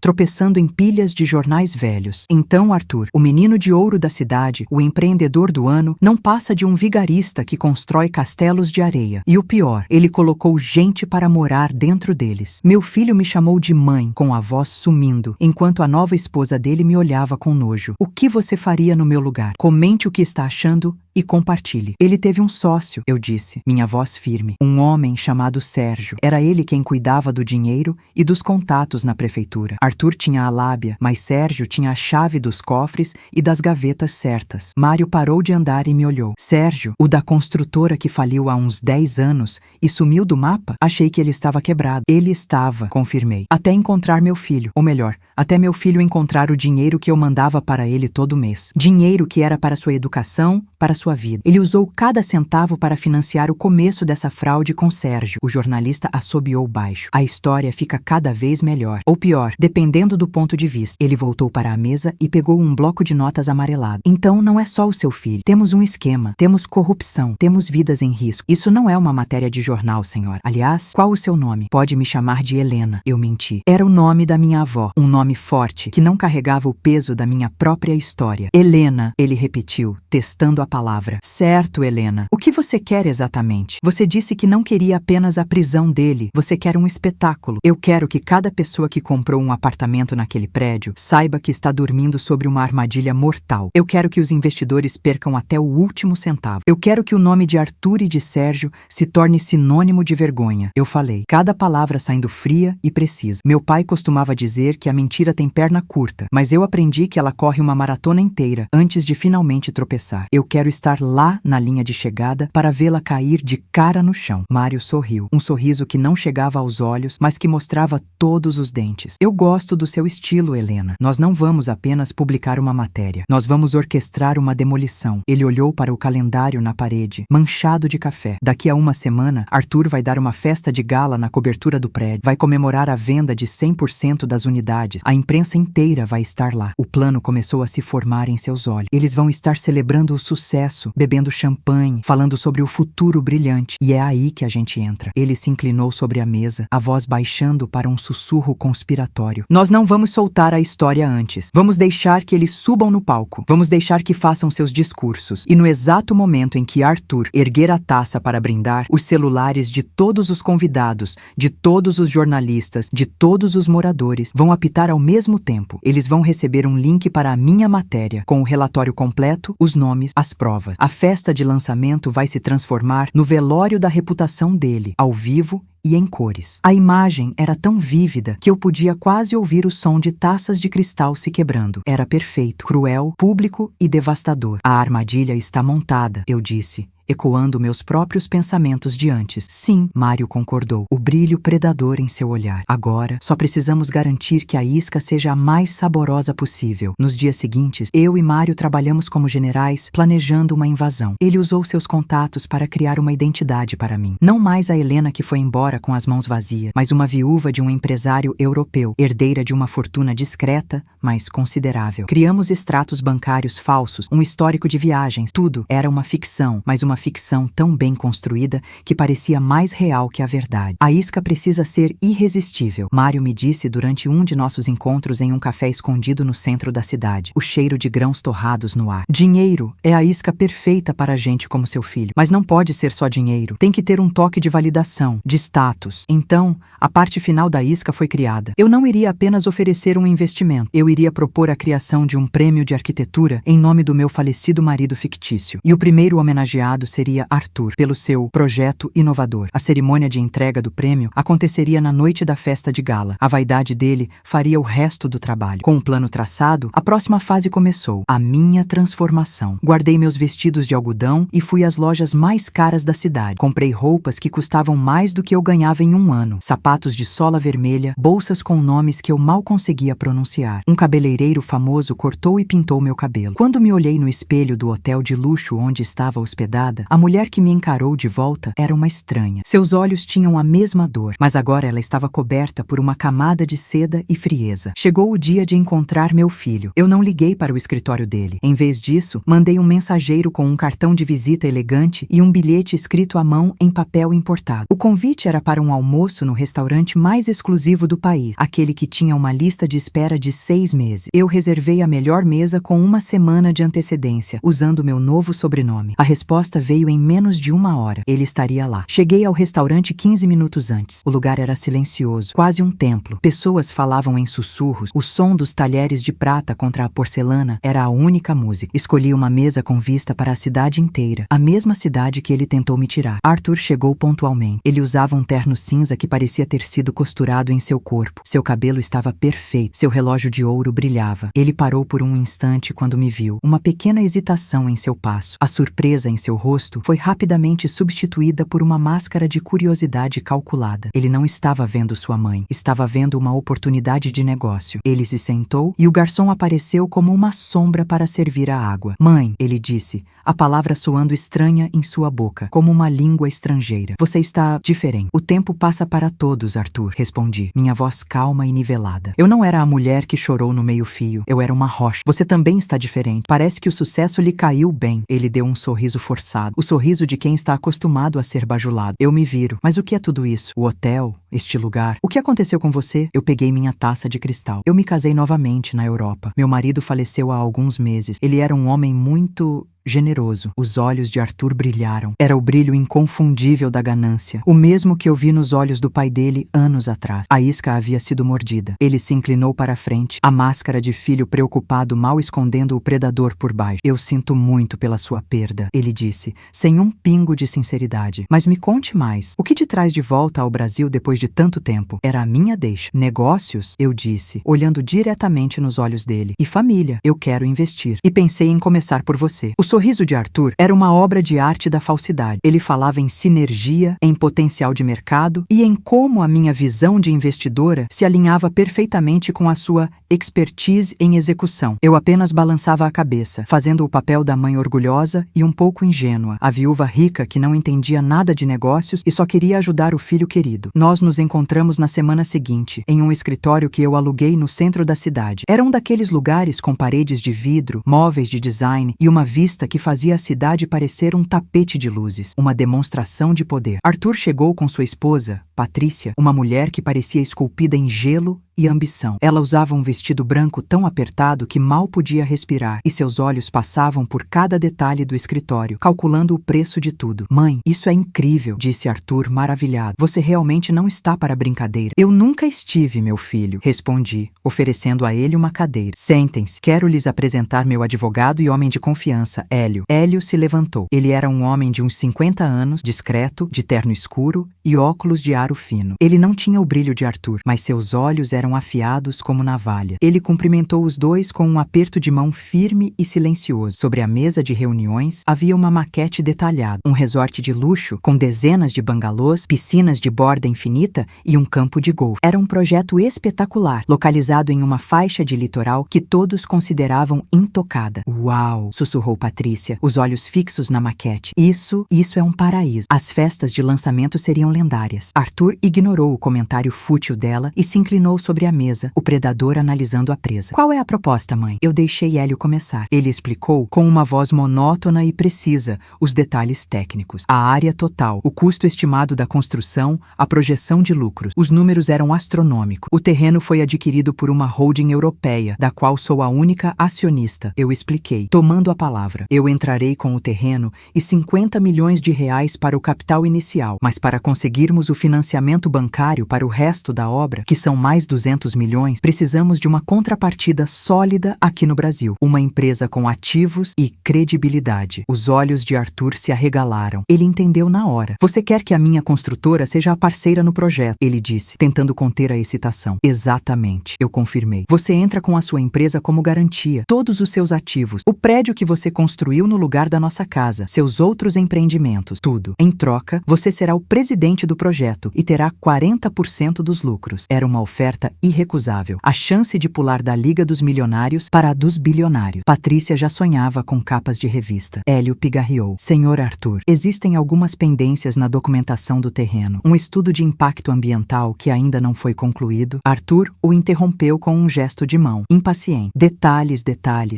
tropeçando em pilhas de jornais velhos. Então Arthur, o menino de ouro da cidade, o empreendedor do ano, não passa de um vigarista que constrói castelos de areia. E o pior, ele colocou gente para morar dentro deles. Meu filho me chamou de mãe, com a voz sumindo, enquanto a nova esposa dele me olhava com nojo. O que você faria no meu lugar? Comente o que está achando e compartilhe. Ele teve um sócio, eu disse, minha voz firme. Um homem chamado Sérgio. Era ele quem cuidava do dinheiro e dos contatos na prefeitura. Arthur tinha a lábia, mas Sérgio tinha a chave dos cofres e das gavetas certas. Mário parou de andar e me olhou. Sérgio, o da construtora que faliu há uns 10 anos e sumiu do mapa? Achei que ele estava quebrado. Ele estava, confirmei. Até encontrar meu filho. Ou melhor, até meu filho encontrar o dinheiro que eu mandava para ele todo mês. Dinheiro que era para sua educação, para sua vida. Ele usou cada centavo para financiar o começo dessa fraude com Sérgio. O jornalista assobiou baixo. A história fica cada vez melhor. Ou pior, dependendo do ponto de vista. Ele voltou para a mesa e pegou um bloco de notas amarelado. Então não é só o seu filho. Temos um esquema. Temos corrupção. Temos vidas em risco. Isso não é uma matéria de jornal, senhora. Aliás, qual o seu nome? Pode me chamar de Helena. Eu menti. Era o nome da minha avó. Um nome forte, que não carregava o peso da minha própria história. Helena, ele repetiu, testando a palavra. Certo, Helena. O que você quer exatamente? Você disse que não queria apenas a prisão dele. Você quer um espetáculo. Eu quero que cada pessoa que comprou um apartamento naquele prédio saiba que está dormindo sobre uma armadilha mortal. Eu quero que os investidores percam até o último centavo. Eu quero que o nome de Arthur e de Sérgio se torne sinônimo de vergonha. Eu falei, cada palavra saindo fria e precisa. Meu pai costumava dizer que a mentira tem perna curta, mas eu aprendi que ela corre uma maratona inteira antes de finalmente tropeçar. Eu quero estar lá na linha de chegada para vê-la cair de cara no chão. Mário sorriu, um sorriso que não chegava aos olhos, mas que mostrava todos os dentes. Eu gosto do seu estilo, Helena. Nós não vamos apenas publicar uma matéria. Nós vamos orquestrar uma demolição. Ele olhou para o calendário na parede, manchado de café. Daqui a uma semana, Arthur vai dar uma festa de gala na cobertura do prédio. Vai comemorar a venda de 100% das unidades. A imprensa inteira vai estar lá. O plano começou a se formar em seus olhos. Eles vão estar celebrando o sucesso, bebendo champanhe, falando sobre o futuro brilhante. E é aí que a gente entra. Ele se inclinou sobre a mesa, a voz baixando para um sussurro conspiratório. Nós não vamos soltar a história antes. Vamos deixar que eles subam no palco. Vamos deixar que façam seus discursos. E no exato momento em que Arthur erguer a taça para brindar, os celulares de todos os convidados, de todos os jornalistas, de todos os moradores, vão apitar ao mesmo tempo. Eles vão receber um link para a minha matéria, com o relatório completo, os nomes, as provas. A festa de lançamento vai se transformar no velório da reputação dele, ao vivo e em cores. A imagem era tão vívida que eu podia quase ouvir o som de taças de cristal se quebrando. Era perfeito, cruel, público e devastador. A armadilha está montada, eu disse, ecoando meus próprios pensamentos de antes. Sim, Mário concordou, o brilho predador em seu olhar. Agora, só precisamos garantir que a isca seja a mais saborosa possível. Nos dias seguintes, eu e Mário trabalhamos como generais, planejando uma invasão. Ele usou seus contatos para criar uma identidade para mim. Não mais a Helena que foi embora com as mãos vazias, mas uma viúva de um empresário europeu, herdeira de uma fortuna discreta, mas considerável. Criamos extratos bancários falsos, um histórico de viagens, tudo era uma ficção, mas uma ficção tão bem construída que parecia mais real que a verdade. A isca precisa ser irresistível, Mário me disse durante um de nossos encontros em um café escondido no centro da cidade. O cheiro de grãos torrados no ar. Dinheiro é a isca perfeita para gente como seu filho. Mas não pode ser só dinheiro. Tem que ter um toque de validação, de status. Então, a parte final da isca foi criada. Eu não iria apenas oferecer um investimento. Eu iria propor a criação de um prêmio de arquitetura em nome do meu falecido marido fictício. E o primeiro homenageado seria Arthur, pelo seu projeto inovador. A cerimônia de entrega do prêmio aconteceria na noite da festa de gala. A vaidade dele faria o resto do trabalho. Com um plano traçado, a próxima fase começou. A minha transformação. Guardei meus vestidos de algodão e fui às lojas mais caras da cidade. Comprei roupas que custavam mais do que eu ganhava em um ano. Sapatos de sola vermelha, bolsas com nomes que eu mal conseguia pronunciar. Um cabeleireiro famoso cortou e pintou meu cabelo. Quando me olhei no espelho do hotel de luxo onde estava hospedada, a mulher que me encarou de volta era uma estranha. Seus olhos tinham a mesma dor, mas agora ela estava coberta por uma camada de seda e frieza. Chegou o dia de encontrar meu filho. Eu não liguei para o escritório dele. Em vez disso, mandei um mensageiro com um cartão de visita elegante e um bilhete escrito à mão em papel importado. O convite era para um almoço no restaurante mais exclusivo do país, aquele que tinha uma lista de espera de 6 meses. Eu reservei a melhor mesa com uma semana de antecedência, usando meu novo sobrenome. A resposta veio em menos de 1 hora. Ele estaria lá. Cheguei ao restaurante 15 minutos antes. O lugar era silencioso, quase um templo. Pessoas falavam em sussurros. O som dos talheres de prata contra a porcelana era a única música. Escolhi uma mesa com vista para a cidade inteira, a mesma cidade que ele tentou me tirar. Arthur chegou pontualmente. Ele usava um terno cinza que parecia ter sido costurado em seu corpo. Seu cabelo estava perfeito. Seu relógio de ouro brilhava. Ele parou por um instante quando me viu. Uma pequena hesitação em seu passo. A surpresa em seu rosto foi rapidamente substituída por uma máscara de curiosidade calculada. Ele não estava vendo sua mãe. Estava vendo uma oportunidade de negócio. Ele se sentou e o garçom apareceu como uma sombra para servir a água. Mãe, ele disse, a palavra soando estranha em sua boca, como uma língua estrangeira. Você está diferente. O tempo passa para todos, Arthur, respondi, minha voz calma e nivelada. Eu não era a mulher que chorou no meio-fio. Eu era uma rocha. Você também está diferente. Parece que o sucesso lhe caiu bem. Ele deu um sorriso forçado. O sorriso de quem está acostumado a ser bajulado. Eu me viro. Mas o que é tudo isso? O hotel? Este lugar? O que aconteceu com você? Eu peguei minha taça de cristal. Eu me casei novamente na Europa. Meu marido faleceu há alguns meses. Ele era um homem muito generoso. Os olhos de Arthur brilharam. Era o brilho inconfundível da ganância, o mesmo que eu vi nos olhos do pai dele anos atrás. A isca havia sido mordida. Ele se inclinou para a frente, a máscara de filho preocupado mal escondendo o predador por baixo. Eu sinto muito pela sua perda, ele disse, sem um pingo de sinceridade. Mas me conte mais. O que te traz de volta ao Brasil depois de tanto tempo? Era a minha deixa. Negócios? Eu disse, olhando diretamente nos olhos dele. E família. Eu quero investir. E pensei em começar por você. O sorriso de Arthur era uma obra de arte da falsidade. Ele falava em sinergia, em potencial de mercado e em como a minha visão de investidora se alinhava perfeitamente com a sua expertise em execução. Eu apenas balançava a cabeça, fazendo o papel da mãe orgulhosa e um pouco ingênua, a viúva rica que não entendia nada de negócios e só queria ajudar o filho querido. Nós nos encontramos na semana seguinte, em um escritório que eu aluguei no centro da cidade. Era um daqueles lugares com paredes de vidro, móveis de design e uma vista que fazia a cidade parecer um tapete de luzes, uma demonstração de poder. Arthur chegou com sua esposa, Patrícia, uma mulher que parecia esculpida em gelo e ambição. Ela usava um vestido branco tão apertado que mal podia respirar, e seus olhos passavam por cada detalhe do escritório, calculando o preço de tudo. Mãe, isso é incrível, disse Arthur maravilhado. Você realmente não está para brincadeira. Eu nunca estive, meu filho, respondi, oferecendo a ele uma cadeira. Sentem-se. Quero lhes apresentar meu advogado e homem de confiança, Hélio. Hélio se levantou. Ele era um homem de uns 50 anos, discreto, de terno escuro e óculos de aro fino. Ele não tinha o brilho de Arthur, mas seus olhos eram afiados como navalha. Ele cumprimentou os dois com um aperto de mão firme e silencioso. Sobre a mesa de reuniões havia uma maquete detalhada, um resort de luxo com dezenas de bangalôs, piscinas de borda infinita e um campo de golfe. Era um projeto espetacular, localizado em uma faixa de litoral que todos consideravam intocada. Uau! Sussurrou Patrícia, os olhos fixos na maquete. Isso é um paraíso. As festas de lançamento seriam lendárias. Arthur ignorou o comentário fútil dela e se inclinou sobre sobre a mesa, o predador analisando a presa. Qual é a proposta, mãe? Eu deixei Hélio começar. Ele explicou com uma voz monótona e precisa os detalhes técnicos. A área total, o custo estimado da construção, a projeção de lucros. Os números eram astronômicos. O terreno foi adquirido por uma holding europeia, da qual sou a única acionista. Eu expliquei, tomando a palavra. Eu entrarei com o terreno e 50 milhões de reais para o capital inicial, mas para conseguirmos o financiamento bancário para o resto da obra, que são mais 200 milhões, precisamos de uma contrapartida sólida aqui no Brasil. Uma empresa com ativos e credibilidade. Os olhos de Arthur se arregalaram. Ele entendeu na hora. Você quer que a minha construtora seja a parceira no projeto, ele disse, tentando conter a excitação. Exatamente, eu confirmei. Você entra com a sua empresa como garantia, todos os seus ativos, o prédio que você construiu no lugar da nossa casa, seus outros empreendimentos, tudo. Em troca, você será o presidente do projeto e terá 40% dos lucros. Era uma oferta irrecusável. A chance de pular da Liga dos Milionários para a dos Bilionários. Patrícia já sonhava com capas de revista. Hélio pigarreou. Senhor Arthur, existem algumas pendências na documentação do terreno. Um estudo de impacto ambiental que ainda não foi concluído. Arthur o interrompeu com um gesto de mão. Impaciente. Detalhes.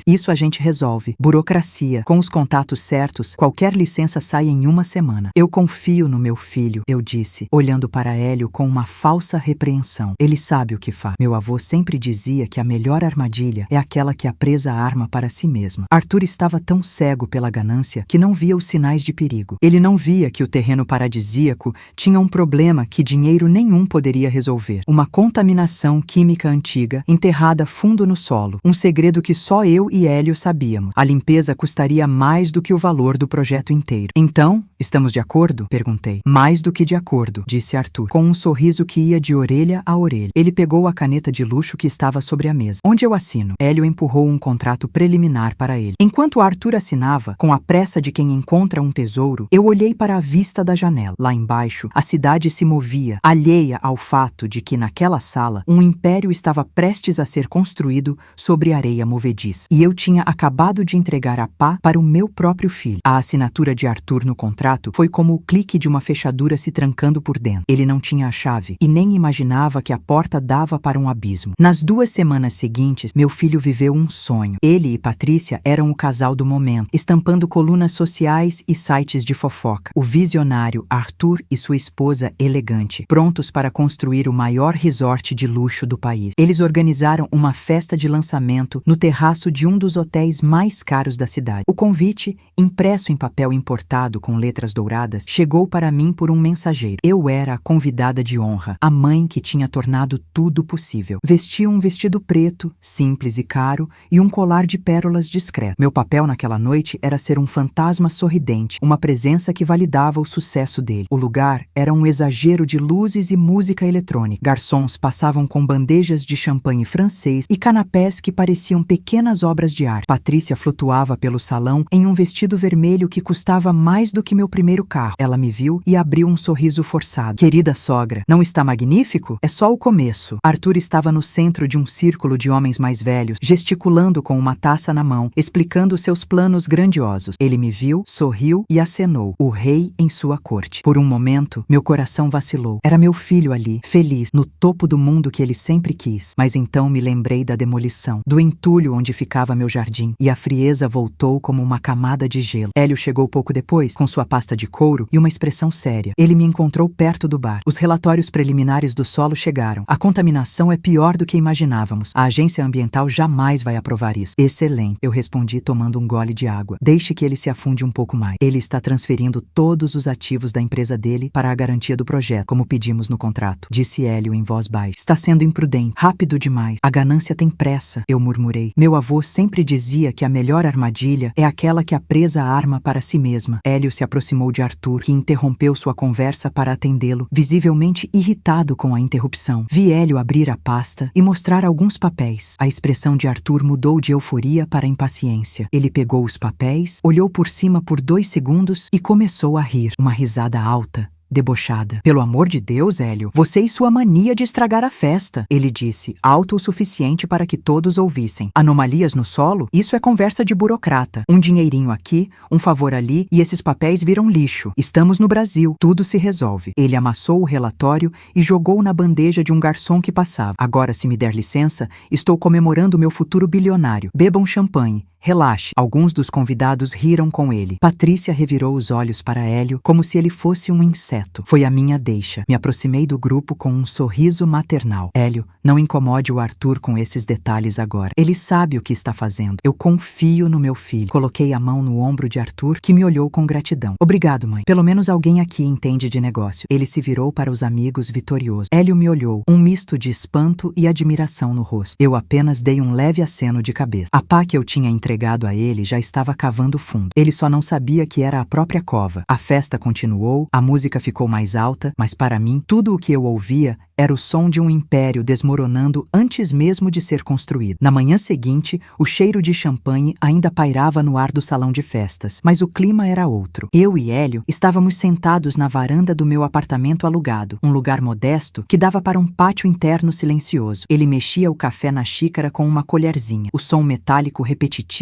Isso a gente resolve. Burocracia. Com os contatos certos, qualquer licença sai em uma semana. Eu confio no meu filho, eu disse, olhando para Hélio com uma falsa repreensão. Ele sabe o que faz. Meu avô sempre dizia que a melhor armadilha é aquela que a presa arma para si mesma. Arthur estava tão cego pela ganância que não via os sinais de perigo. Ele não via que o terreno paradisíaco tinha um problema que dinheiro nenhum poderia resolver. Uma contaminação química antiga, enterrada fundo no solo. Um segredo que só eu e Hélio sabíamos. A limpeza custaria mais do que o valor do projeto inteiro. Então, estamos de acordo? Perguntei. Mais do que de acordo, disse Arthur, com um sorriso que ia de orelha a orelha. Ele pegou a caneta de luxo que estava sobre a mesa. Onde eu assino? Hélio empurrou um contrato preliminar para ele. Enquanto Arthur assinava, com a pressa de quem encontra um tesouro, eu olhei para a vista da janela. Lá embaixo, a cidade se movia, alheia ao fato de que naquela sala, um império estava prestes a ser construído sobre areia movediça. E eu tinha acabado de entregar a pá para o meu próprio filho. A assinatura de Arthur no contrato foi como o clique de uma fechadura se trancando por dentro. Ele não tinha a chave e nem imaginava que a porta dava para um abismo. Nas 2 semanas seguintes, meu filho viveu um sonho. Ele e Patrícia eram o casal do momento, estampando colunas sociais e sites de fofoca. O visionário Arthur e sua esposa elegante, prontos para construir o maior resort de luxo do país. Eles organizaram uma festa de lançamento no terraço de um dos hotéis mais caros da cidade. O convite, impresso em papel importado com letras douradas, chegou para mim por um mensageiro. Eu era a convidada de honra, a mãe que tinha tornado tudo possível. Vestia um vestido preto, simples e caro, e um colar de pérolas discreto. Meu papel naquela noite era ser um fantasma sorridente, uma presença que validava o sucesso dele. O lugar era um exagero de luzes e música eletrônica. Garçons passavam com bandejas de champanhe francês e canapés que pareciam pequenas obras de arte. Patrícia flutuava pelo salão em um vestido vermelho que custava mais do que meu primeiro carro. Ela me viu e abriu um sorriso forçado. Querida sogra, não está magnífico? É só o começo. Arthur estava no centro de um círculo de homens mais velhos, gesticulando com uma taça na mão, explicando seus planos grandiosos. Ele me viu, sorriu e acenou. O rei em sua corte. Por um momento, meu coração vacilou. Era meu filho ali, feliz, no topo do mundo que ele sempre quis. Mas então me lembrei da demolição, do entulho onde ficava meu jardim, e a frieza voltou como uma camada de gelo. Hélio chegou pouco depois, com sua pasta de couro e uma expressão séria. Ele me encontrou perto do bar. Os relatórios preliminares do solo chegaram. A contaminação é pior do que imaginávamos. A agência ambiental jamais vai aprovar isso. Excelente, eu respondi tomando um gole de água. Deixe que ele se afunde um pouco mais. Ele está transferindo todos os ativos da empresa dele para a garantia do projeto, como pedimos no contrato, disse Hélio em voz baixa. Está sendo imprudente, rápido demais. A ganância tem pressa, eu murmurei. Meu avô sempre dizia que a melhor armadilha é aquela que a presa arma para si mesma. Hélio se aproximou de Arthur, que interrompeu sua conversa para atendê-lo, visivelmente irritado com a interrupção. Vi Hélio abrir a pasta e mostrar alguns papéis. A expressão de Arthur mudou de euforia para impaciência. Ele pegou os papéis, olhou por cima por 2 segundos e começou a rir. Uma risada alta, debochada. Pelo amor de Deus, Hélio, você e sua mania de estragar a festa, ele disse, alto o suficiente para que todos ouvissem. Anomalias no solo? Isso é conversa de burocrata. Um dinheirinho aqui, um favor ali e esses papéis viram lixo. Estamos no Brasil, tudo se resolve. Ele amassou o relatório e jogou na bandeja de um garçom que passava. Agora, se me der licença, estou comemorando meu futuro bilionário. Bebam champanhe. Relaxe. Alguns dos convidados riram com ele. Patrícia revirou os olhos para Hélio como se ele fosse um inseto. Foi a minha deixa. Me aproximei do grupo com um sorriso maternal. Hélio, não incomode o Arthur com esses detalhes agora. Ele sabe o que está fazendo. Eu confio no meu filho. Coloquei a mão no ombro de Arthur, que me olhou com gratidão. Obrigado, mãe. Pelo menos alguém aqui entende de negócio. Ele se virou para os amigos vitorioso. Hélio me olhou, um misto de espanto e admiração no rosto. Eu apenas dei um leve aceno de cabeça. A pá que eu tinha entregado a ele já estava cavando fundo. Ele só não sabia que era a própria cova. A festa continuou, a música ficou mais alta, mas para mim, tudo o que eu ouvia era o som de um império desmoronando antes mesmo de ser construído. Na manhã seguinte, o cheiro de champanhe ainda pairava no ar do salão de festas, mas o clima era outro. Eu e Hélio estávamos sentados na varanda do meu apartamento alugado, um lugar modesto que dava para um pátio interno silencioso. Ele mexia o café na xícara com uma colherzinha, o som metálico repetitivo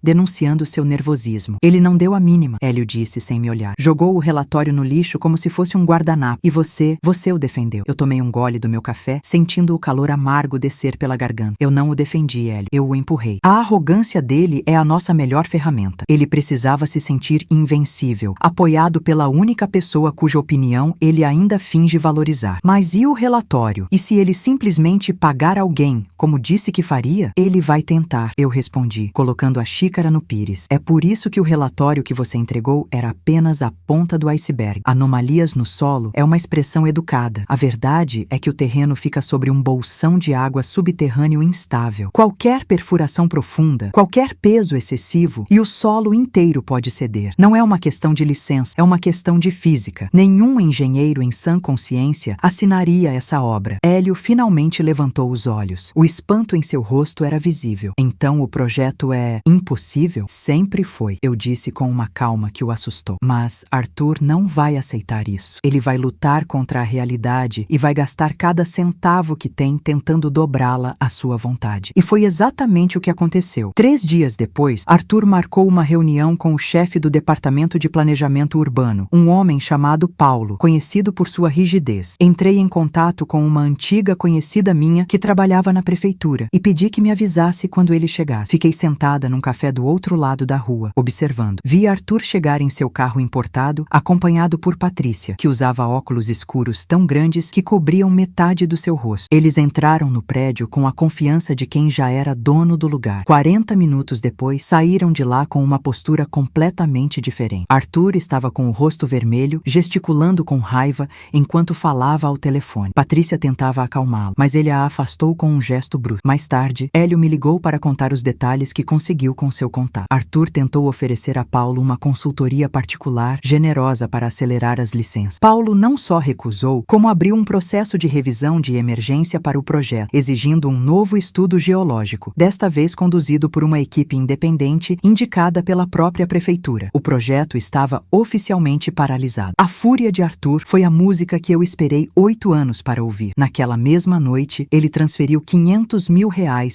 denunciando seu nervosismo. Ele não deu a mínima, Hélio disse sem me olhar. Jogou o relatório no lixo como se fosse um guardanapo. E você o defendeu. Eu tomei um gole do meu café, sentindo o calor amargo descer pela garganta. Eu não o defendi, Hélio. Eu o empurrei. A arrogância dele é a nossa melhor ferramenta. Ele precisava se sentir invencível, apoiado pela única pessoa cuja opinião ele ainda finge valorizar. Mas e o relatório? E se ele simplesmente pagar alguém, como disse que faria? Ele vai tentar, eu respondi, colocando a xícara no pires. É por isso que o relatório que você entregou era apenas a ponta do iceberg. Anomalias no solo é uma expressão educada. A verdade é que o terreno fica sobre um bolsão de água subterrâneo instável. Qualquer perfuração profunda, qualquer peso excessivo e o solo inteiro pode ceder. Não é uma questão de licença, é uma questão de física. Nenhum engenheiro em sã consciência assinaria essa obra. Hélio finalmente levantou os olhos. O espanto em seu rosto era visível. Então o projeto é impossível? Sempre foi, eu disse com uma calma que o assustou. Mas Arthur não vai aceitar isso. Ele vai lutar contra a realidade e vai gastar cada centavo que tem tentando dobrá-la à sua vontade. E foi exatamente o que aconteceu. 3 dias depois, Arthur marcou uma reunião com o chefe do Departamento de Planejamento Urbano, um homem chamado Paulo, conhecido por sua rigidez. Entrei em contato com uma antiga conhecida minha que trabalhava na prefeitura e pedi que me avisasse quando ele chegasse. Fiquei sentada num café do outro lado da rua, observando. Vi Arthur chegar em seu carro importado, acompanhado por Patrícia, que usava óculos escuros tão grandes que cobriam metade do seu rosto. Eles entraram no prédio com a confiança de quem já era dono do lugar. 40 minutos depois, saíram de lá com uma postura completamente diferente. Arthur estava com o rosto vermelho, gesticulando com raiva enquanto falava ao telefone. Patrícia tentava acalmá-lo, mas ele a afastou com um gesto brusco. Mais tarde, Hélio me ligou para contar os detalhes que conseguiu com seu contato. Arthur tentou oferecer a Paulo uma consultoria particular generosa para acelerar as licenças. Paulo não só recusou, como abriu um processo de revisão de emergência para o projeto, exigindo um novo estudo geológico, desta vez conduzido por uma equipe independente indicada pela própria prefeitura. O projeto estava oficialmente paralisado. A fúria de Arthur foi a música que eu esperei 8 anos para ouvir. Naquela mesma noite, ele transferiu R$500 mil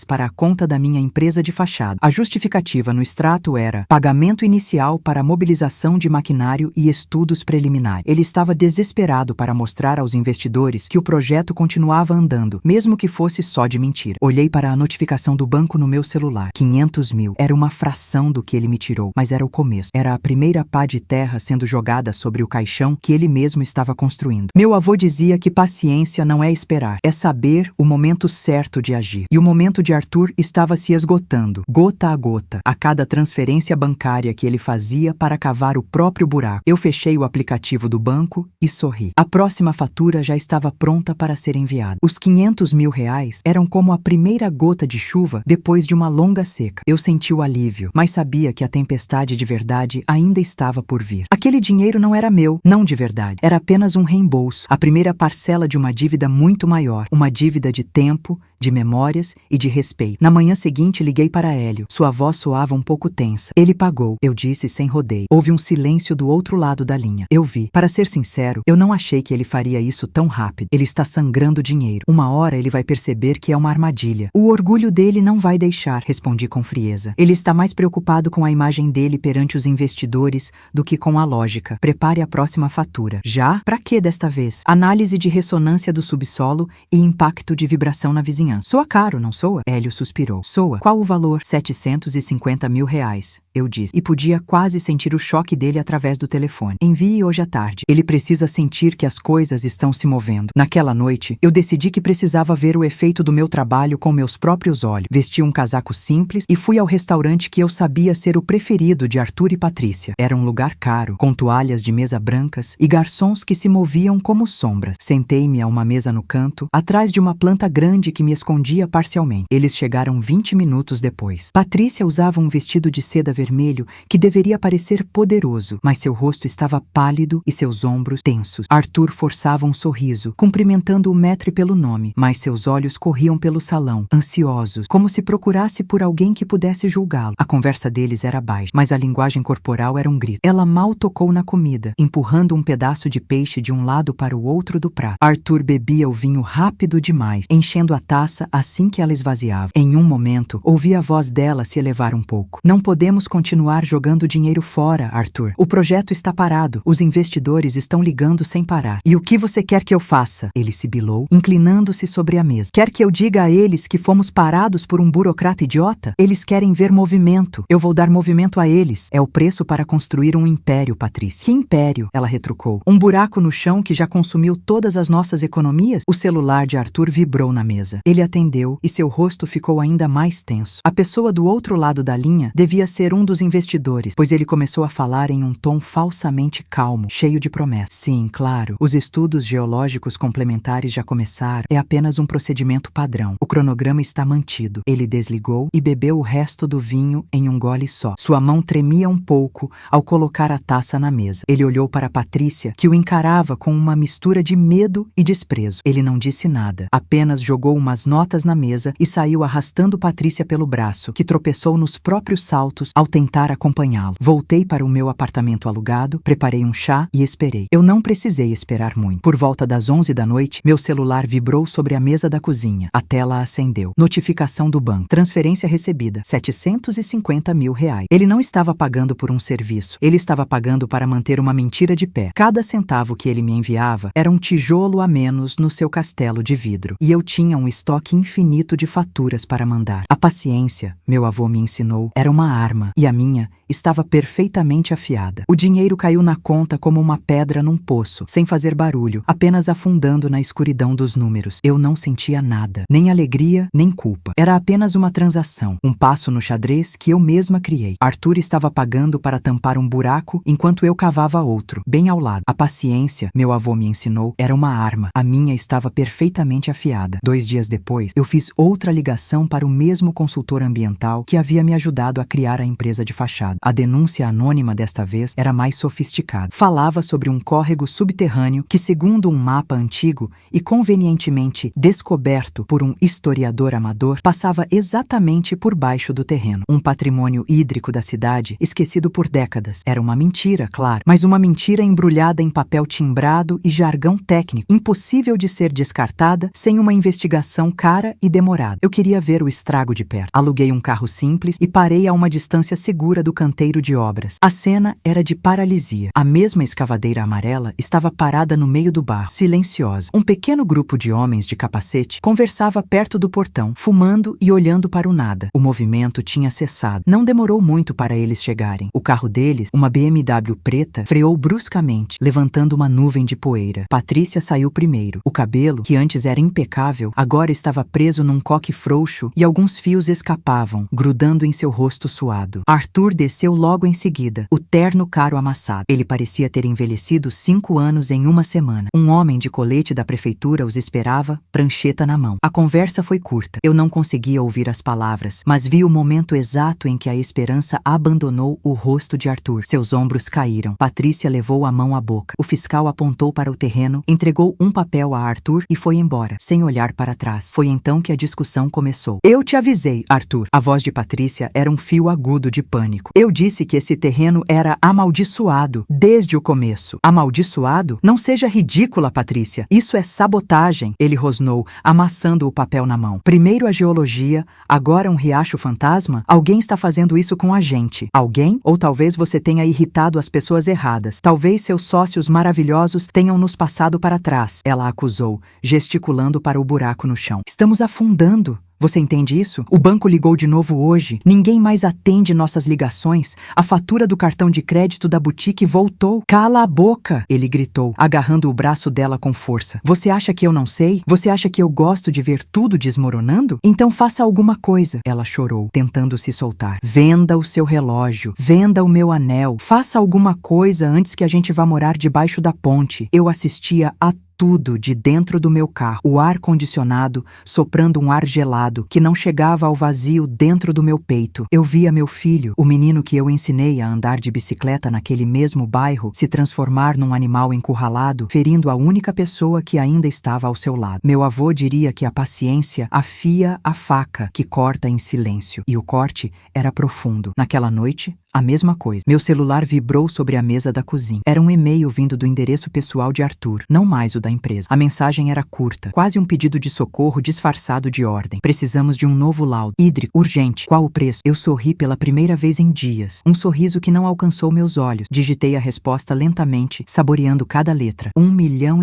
para a conta da minha empresa de fachada. A justificativa no extrato era pagamento inicial para mobilização de maquinário e estudos preliminares. Ele estava desesperado para mostrar aos investidores que o projeto continuava andando, mesmo que fosse só de mentira. Olhei para a notificação do banco no meu celular. 500 mil. Era uma fração do que ele me tirou, mas era o começo. Era a primeira pá de terra sendo jogada sobre o caixão que ele mesmo estava construindo. Meu avô dizia que paciência não é esperar, é saber o momento certo de agir. E o momento de Arthur estava se esgotando, gota a gota, a cada transferência bancária que ele fazia para cavar o próprio buraco. Eu fechei o aplicativo do banco e sorri. A próxima fatura já estava pronta pronta para ser enviada. Os 500 mil reais eram como a primeira gota de chuva depois de uma longa seca. Eu senti o alívio, mas sabia que a tempestade de verdade ainda estava por vir. Aquele dinheiro não era meu, não de verdade. Era apenas um reembolso, a primeira parcela de uma dívida muito maior, uma dívida de tempo, de memórias e de respeito. Na manhã seguinte, liguei para Hélio. Sua voz soava um pouco tensa. Ele pagou, eu disse sem rodeio. Houve um silêncio do outro lado da linha. Eu vi. Para ser sincero, eu não achei que ele faria isso tão rápido. Ele está sangrando dinheiro. Uma hora ele vai perceber que é uma armadilha. O orgulho dele não vai deixar, respondi com frieza. Ele está mais preocupado com a imagem dele perante os investidores do que com a lógica. Prepare a próxima fatura. Já? Pra que desta vez? Análise de ressonância do subsolo e impacto de vibração na vizinhança. Soa caro, não soa? Hélio suspirou. Soa. Qual o valor? 750 mil reais, eu disse. E podia quase sentir o choque dele através do telefone. Envie hoje à tarde. Ele precisa sentir que as coisas estão se movendo. Naquela noite, eu decidi que precisava ver o efeito do meu trabalho com meus próprios olhos. Vesti um casaco simples e fui ao restaurante que eu sabia ser o preferido de Arthur e Patrícia. Era um lugar caro, com toalhas de mesa brancas e garçons que se moviam como sombras. Sentei-me a uma mesa no canto, atrás de uma planta grande que me escondia parcialmente. Eles chegaram 20 minutos depois. Patrícia usava um vestido de seda vermelho que deveria parecer poderoso, mas seu rosto estava pálido e seus ombros tensos. Arthur forçava um sorriso, cumprimentando o maître pelo nome, mas seus olhos corriam pelo salão, ansiosos, como se procurasse por alguém que pudesse julgá-lo. A conversa deles era baixa, mas a linguagem corporal era um grito. Ela mal tocou na comida, empurrando um pedaço de peixe de um lado para o outro do prato. Arthur bebia o vinho rápido demais, enchendo a taça assim que ela esvaziava. Em um momento, ouvi a voz dela se elevar um pouco. Não podemos continuar jogando dinheiro fora, Arthur. O projeto está parado. Os investidores estão ligando sem parar. E o que você quer que eu faça? Ele sibilou, inclinando-se sobre a mesa. Quer que eu diga a eles que fomos parados por um burocrata idiota? Eles querem ver movimento. Eu vou dar movimento a eles. É o preço para construir um império, Patrícia. Que império? Ela retrucou. Um buraco no chão que já consumiu todas as nossas economias? O celular de Arthur vibrou na mesa. Ele atendeu e seu rosto ficou ainda mais tenso. A pessoa do outro lado da linha devia ser um dos investidores, pois ele começou a falar em um tom falsamente calmo, cheio de promessas. Sim, claro, os estudos geológicos complementares já começaram. É apenas um procedimento padrão. O cronograma está mantido. Ele desligou e bebeu o resto do vinho em um gole só. Sua mão tremia um pouco ao colocar a taça na mesa. Ele olhou para Patrícia, que o encarava com uma mistura de medo e desprezo. Ele não disse nada, apenas jogou umas notas na mesa e saiu arrastando Patrícia pelo braço, que tropeçou nos próprios saltos ao tentar acompanhá-lo. Voltei para o meu apartamento alugado, preparei um chá e esperei. Eu não precisei esperar muito. Por volta das 11 da noite, meu celular vibrou sobre a mesa da cozinha. A tela acendeu. Notificação do banco. Transferência recebida. 750 mil reais. Ele não estava pagando por um serviço. Ele estava pagando para manter uma mentira de pé. Cada centavo que ele me enviava era um tijolo a menos no seu castelo de vidro. E eu tinha um estoque infinito de faturas para mandar. A paciência, meu avô me ensinou, era uma arma, e a minha estava perfeitamente afiada. O dinheiro caiu na conta como uma pedra num poço, sem fazer barulho, apenas afundando na escuridão dos números. Eu não sentia nada, nem alegria, nem culpa. Era apenas uma transação, um passo no xadrez que eu mesma criei. Arthur estava pagando para tampar um buraco enquanto eu cavava outro, bem ao lado. A paciência, meu avô me ensinou, era uma arma. A minha estava perfeitamente afiada. 2 dias depois, eu fiz outra ligação para o mesmo consultor ambiental que havia me ajudado a criar a empresa de fachada. A denúncia anônima desta vez era mais sofisticada. Falava sobre um córrego subterrâneo que, segundo um mapa antigo e convenientemente descoberto por um historiador amador, passava exatamente por baixo do terreno. Um patrimônio hídrico da cidade esquecido por décadas. Era uma mentira, claro, mas uma mentira embrulhada em papel timbrado e jargão técnico, impossível de ser descartada sem uma investigação cara e demorada. Eu queria ver o estrago de perto. Aluguei um carro simples e parei a uma distância segura do canteiro de obras. A cena era de paralisia. A mesma escavadeira amarela estava parada no meio do barro, silenciosa. Um pequeno grupo de homens de capacete conversava perto do portão, fumando e olhando para o nada. O movimento tinha cessado. Não demorou muito para eles chegarem. O carro deles, uma BMW preta, freou bruscamente, levantando uma nuvem de poeira. Patrícia saiu primeiro. O cabelo, que antes era impecável, agora estava preso num coque frouxo e alguns fios escapavam, grudando em seu rosto suado. Arthur descia apareceu logo em seguida, o terno caro amassado. Ele parecia ter envelhecido 5 anos em uma semana. Um homem de colete da prefeitura os esperava, prancheta na mão. A conversa foi curta. Eu não conseguia ouvir as palavras, mas vi o momento exato em que a esperança abandonou o rosto de Arthur. Seus ombros caíram. Patrícia levou a mão à boca. O fiscal apontou para o terreno, entregou um papel a Arthur e foi embora, sem olhar para trás. Foi então que a discussão começou. Eu te avisei, Arthur. A voz de Patrícia era um fio agudo de pânico. Eu disse que esse terreno era amaldiçoado desde o começo. Amaldiçoado? Não seja ridícula, Patrícia. Isso é sabotagem. Ele rosnou, amassando o papel na mão. Primeiro a geologia, agora um riacho fantasma? Alguém está fazendo isso com a gente. Alguém? Ou talvez você tenha irritado as pessoas erradas. Talvez seus sócios maravilhosos tenham nos passado para trás. Ela acusou, gesticulando para o buraco no chão. Estamos afundando. Você entende isso? O banco ligou de novo hoje. Ninguém mais atende nossas ligações. A fatura do cartão de crédito da boutique voltou. Cala a boca! Ele gritou, agarrando o braço dela com força. Você acha que eu não sei? Você acha que eu gosto de ver tudo desmoronando? Então faça alguma coisa. Ela chorou, tentando se soltar. Venda o seu relógio. Venda o meu anel. Faça alguma coisa antes que a gente vá morar debaixo da ponte. Eu assistia a tudo de dentro do meu carro, o ar-condicionado soprando um ar gelado que não chegava ao vazio dentro do meu peito. Eu via meu filho, o menino que eu ensinei a andar de bicicleta naquele mesmo bairro, se transformar num animal encurralado, ferindo a única pessoa que ainda estava ao seu lado. Meu avô diria que a paciência afia a faca que corta em silêncio, e o corte era profundo. Naquela noite, a mesma coisa. Meu celular vibrou sobre a mesa da cozinha. Era um e-mail vindo do endereço pessoal de Arthur, não mais o da empresa. A mensagem era curta, quase um pedido de socorro disfarçado de ordem. Precisamos de um novo laudo. Hídrico, urgente. Qual o preço? Eu sorri pela primeira vez em dias. Um sorriso que não alcançou meus olhos. Digitei a resposta lentamente, saboreando cada letra. R$1,5 milhão.